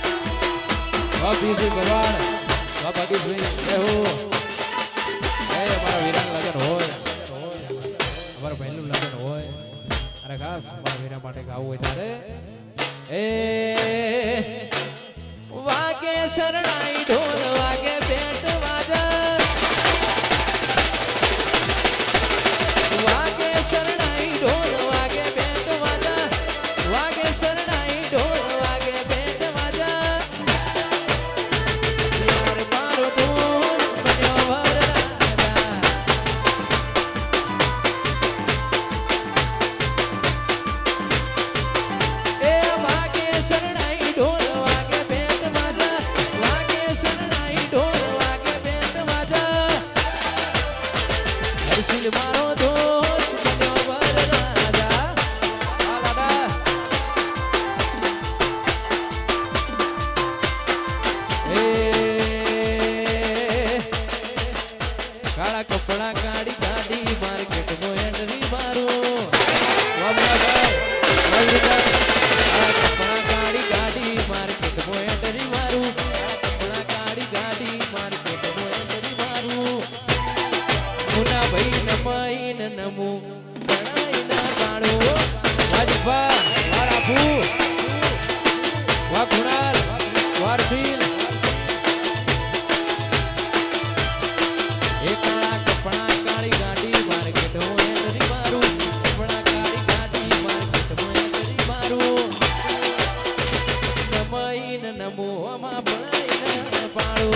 વાહ પીસી ભરવાડ વાહ ભાગ્યશ્રી જય હો અમારા વીરાનું લગન હોય અમારા બહેનનું લગન હોય અને ખાસ અમારા વીરા માટે ગાવું હોય ત્યારે વાગે શરણાઈ ઢોલ વાગે પેટ વાજા વાગે શરણાઈ ઢોલ વાગે પેટ વાજા વાગે શરણાઈ ઢોલ વાગે પેટ વાજા મારો દૂર બન્યો વરરાજા એ વાગે શરણાઈ ઢોલ વાગે પેટ વાજા વાગે શરણાઈ ઢોલ વાગે પેટ વાજા હરસિલ મારો દોષ બન્યો વરરાજા આ લાડા કાળા કપડા કાઢી કાઢી માર્કેટ નો એન્ટ્રી મારું કાળા કપડા કાઢી કાઢી માર્કેટ નો એન્ટ્રી મારું કપડા કાઢી કાઢી માર્કેટ નો એન્ટ્રી મારું મુના ભાઈ નમાઈ ન નમુ ગણાઈ ના પાડો વાજબા વારાપુ વા ગુણાલ વારફીલ એ કાળા કપડા કાળી ગાડી માર્કેટ હો એન્ટ્રી મારું કપડા કાળી ગાડી માર્કેટ હો એન્ટ્રી મારું નમાઈ ન નમો આમાં ભણાઈ ન પાડો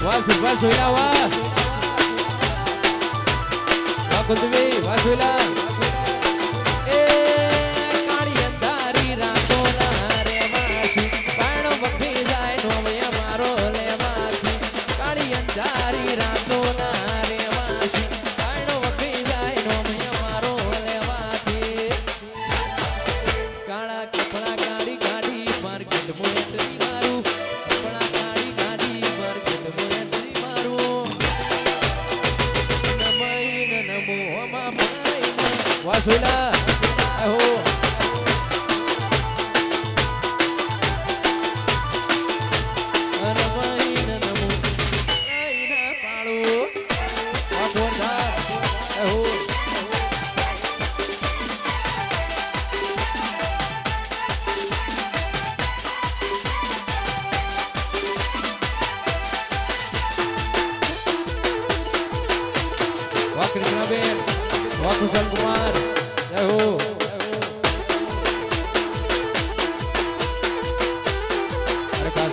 વાહ સુભા સોયલા વાહ કુંદવી વાસુલા એ કાળી અંધારી રાતો ના રે માસી પાણો બખી જાય નો મય મારો લે માસી કાળી અંધારી રાતો ના રે માસી પાણો બખી જાય નો મય મારો લે માસી કાળા કપડા કાળી ગાડી માર્કેટ મો એન્ટ્રી મારું કપડા કાળી ગાડી માર્કેટ મો એન્ટ્રી મારું વાસુલા આહો અરમાઈન નમો આઈના પાળો વાકોરધા આહો વાહ કૃષ્ણાબેન વાહ કુશલ કુમાર જય હો અરે ખાસ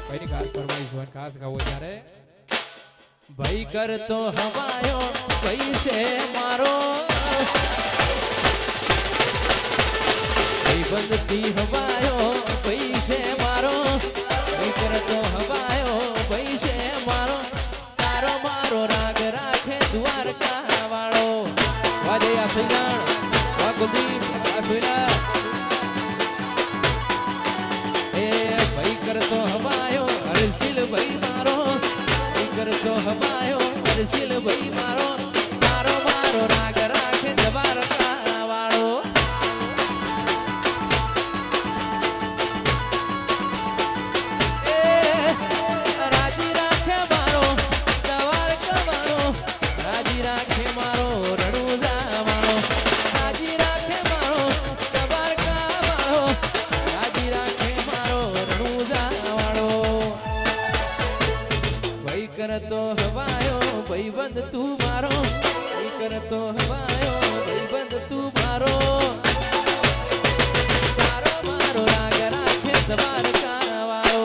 ભાઈની ખાસ ફરમાઈશ હોય ખાસ ગાવું ત્યારે ભાઈ કરતો હવાયો ભાઈ છે મારો ભાઈ બંધથી હવાયો ભાઈ છે મારો ભાઈ કરતો હવાયો ભાઈ છે મારો તારો મારો રાગ રાખે દ્વારકા વાળો વાજે આ સૈયાણ વા કુલદીપ આ સુઈલા એ ભાઈ કરતો હવાયો હરસિલ ભાઈ મારો ભાઈ કરતો હવાયો હરસિલ ભાઈ મારો તારો મારો રાગ રાખે દ્વારકા વાળો રાજી રાખે મારો દ્વારકા વાળો રાજી રાખે મારો રણુજા વાળો રાજી રાખે મારો દ્વારકા વાળો રાજી રાખે મારો રણુજા વાળો ભાઈ કરતો હવાયો ભાઈ બંધ તું મારો ભાઈ કરતો હવાયો ભાઈ બંધ તું મારો તારો મારો રાગ રાખે દ્વારકા વાળો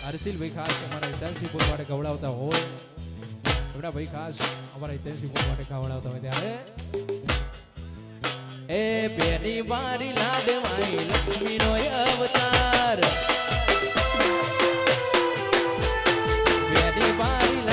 હરસિલભાઈ ખાસ અમારા ઇન્ટર્નશીપ માટે ગવડાવતા હોય એમના ભાઈ ખાસ અમારા ઇન્ટર્નશીપ માટે ગવડાવતા હોય ત્યારે એ બેની મારી લાડવાઈ લક્ષ્મીનો અવતાર બેની મારી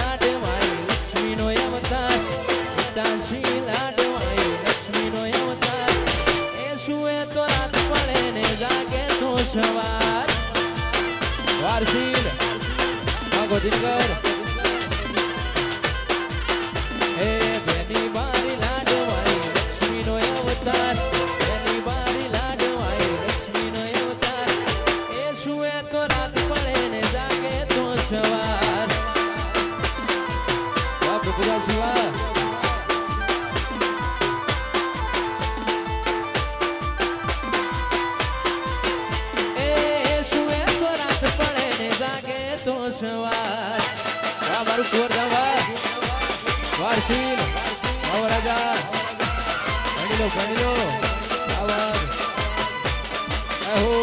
બધા શિવા તો સવાર મારું કુંવર જવા વારસીલ રાજા ભણી લો આવાજ આહો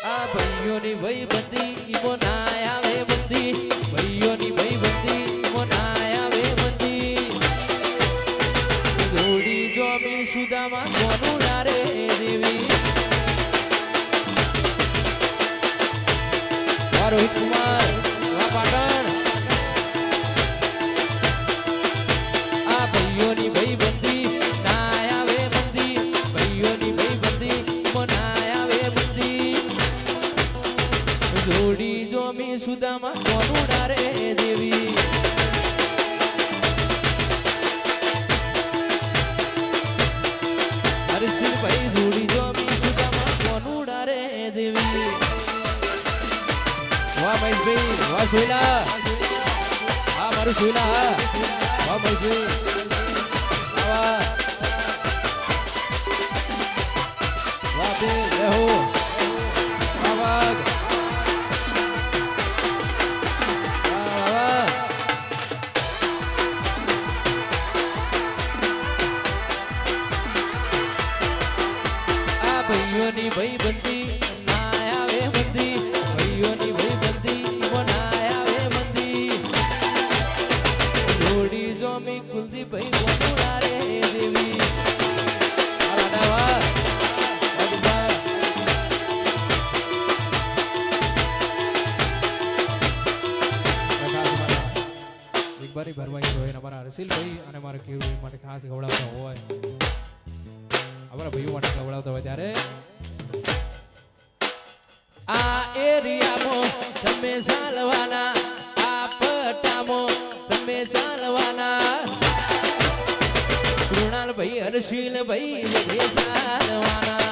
આ ભાઈઓની વઈ બંદી ઈમો ના આવે બંદી ભાઈઓની વઈ બંદી ઈમો ના આવે બંદી જોડી જોમી સુદામાં કોનું રે દેવી રોહિત કુમાર પાટણ આ ભાઈઓની વઈ બંદી ના આવે બંદી ભાઈઓની વઈ બંદી ઈમો ના આવે બંદી જોડી જોમી સુદામાં કોનું રે દેવી હરસિંહભાઈ જોડી જોમી સુદામાં કોનું રે દેવી વાહ મહેશભાઈ વાહ સોયલા હા મારું સોયલા હા વાહ મહેશભાઈ વાહ વાહ બે રહો વાહ ભાઈઓની ભાઈ બંદી ના આવે બંદી ભાઈઓની ભાઈ બંદી ના આવે બંદી જોડી જોમી કુલદીપ ભાઈ કોનું રે દેવી એક બારી ભરવાઈ હોય અમારા હર્ષિલભાઈ અને મારા કેવું માટે ખાસ ગવડાવતા હોય અમારા ભાઈઓ માટે ગવડાવતા હોય ત્યારે આ એરિયામાં તમે ચાલવાના આ પટ્ટામાં તમે ચાલવાના કૃણાલભાઈ હર્ષિલભાઈ બધે ચાલવાના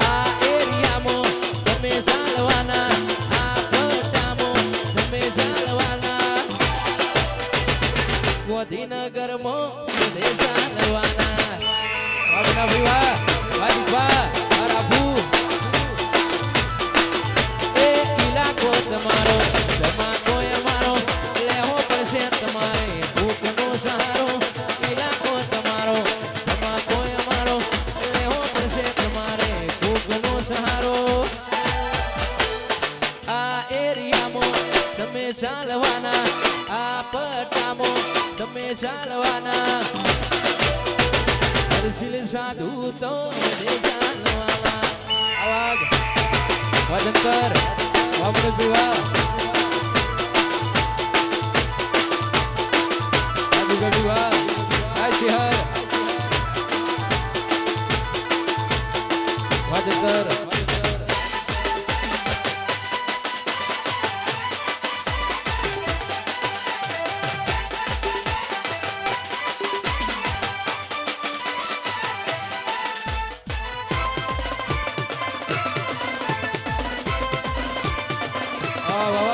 આ એરિયામાં તમે ચાલવાના આ પટ્ટામાં તમે ચાલવાના ગાંધીનગરમાં બધે ચાલવાના આપણા વિવાહ વાજબા રાબુ એ ઇલાકો તમારો જમાનો અમારો લેવો પડશે તમારે ભૂખનો સહારો ઇલાકો તમારો જમાનો અમારો લેવો પડશે તમારે ભૂખનો સહારો આ એરિયામાં તમે ચાલવાના આ પટ્ટામાં તમે ચાલવાના હર્ષિલ સાધુ તો બધે ચાલવાના આવાજ વદનકર વાપડ વિવાહ આજુગા વિવાહ આ શહેર વદનકર વાહ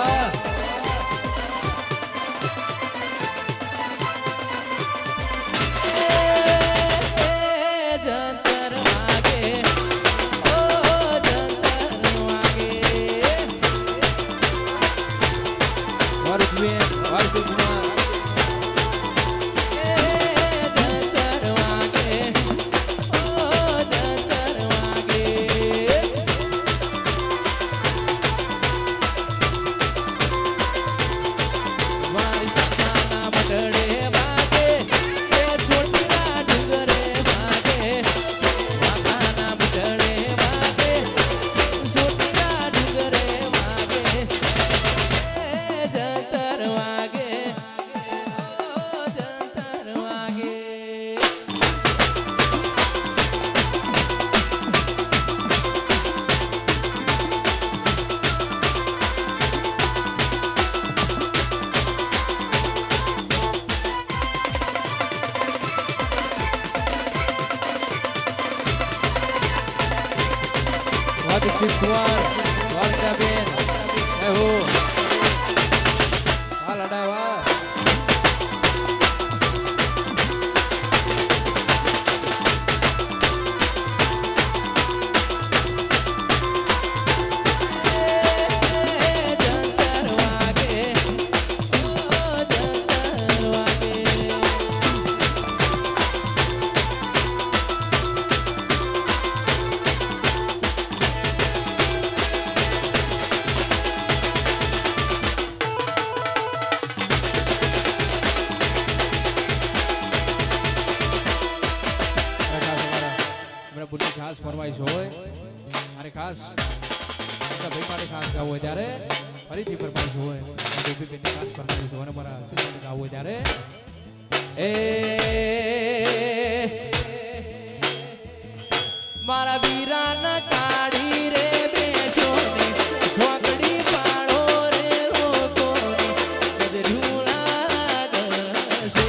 દીક્ષિત કુમાર દ્વારકાબેન હો આ લડાવા ખાસ ફરમાઈશ હોય અને ખાસ ભાઈ માટે ખાસ ગાવું હોય ત્યારે ફરીથી ફરમાઈશ હોય ગોપીબેનને ખાસ ફરમાઈશ હોય અને મારા સિદ્ધાંત ગાવું હોય ત્યારે એ મારા વીરાના કાઢી રે બેસો ને છોકડી પાડો રે લોકોની ગજરું લાગશે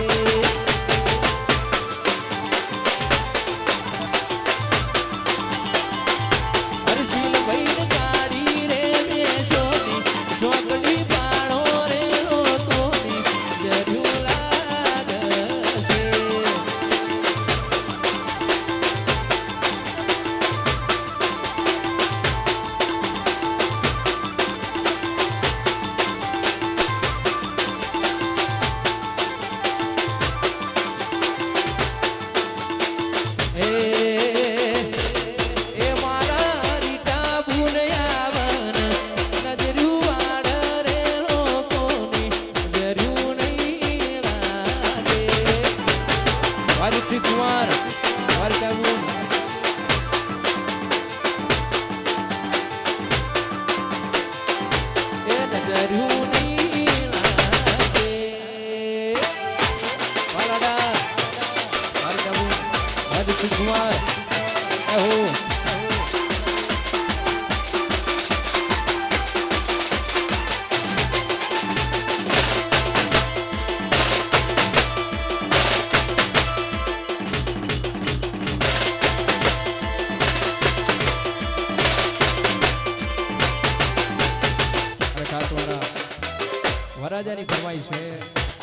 વરરાજાની ફરમાઈશ છે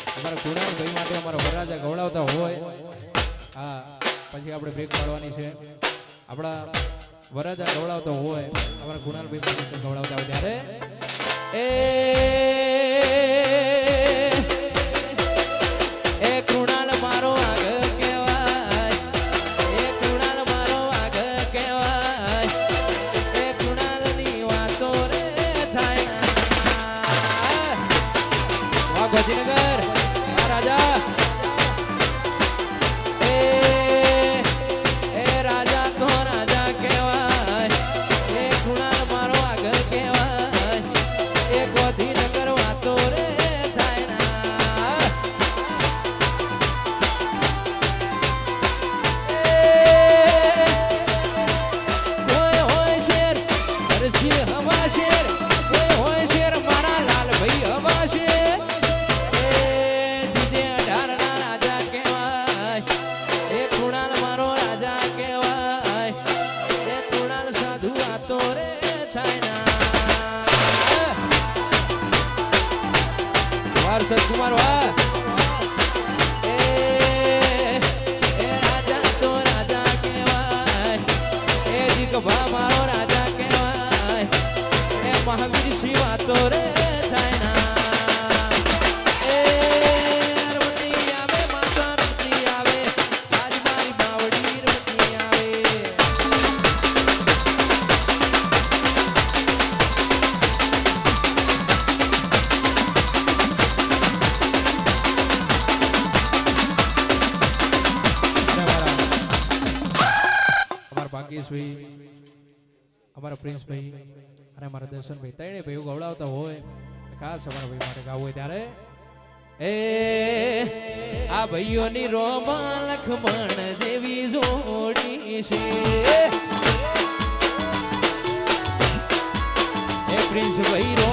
અમારા કુણાલ ભાઈ માટે અમારા વરરાજા ગવડાવતા હોય હા પછી આપણે બ્રેક પાડવાની છે આપણા વરરાજા ગવડાવતા હોય અમારા કુણાલ ભાઈ માટે ગવડાવતા હોય ત્યારે એ કુણાલ મારો આગળ કહેવાય એ કુણાલ મારો આગળ કહેવાય એ કુણાલની વાતો રે થાય ગાંધીનગર રાજા એ રાજા તો રાજા કહેવાય એ કુણાલ મારો આગળ કહેવાય એ ગાંધીનગર વાતો રે થાય ના હોય હોય શેર હરસી હવા શેર હોય શેર મારા લાલ ભાઈ હવા શેર કુમાર વાહ એ રાજા તો રાજા કહેવાય એ જીગભા મારો રાજા કહેવાય એ મહાવીર સિંહ વાતો રે થાય ના એ રમતી આવે માતા રમતી આવે મારી મારી બાવડી રમતી આવે ભાગ્યેશભાઈ અમારા પ્રિન્સભાઈ અને અમારા દર્શનભાઈ ત્રણેય ભાઈઓ ગવડાવતા હોય ખાસ અમારા ભાઈ માટે ગાવું હોય ત્યારે એ આ ભાઈઓની રોમા લખમણ જેવી જોડી છે એ પ્રિન્સભાઈ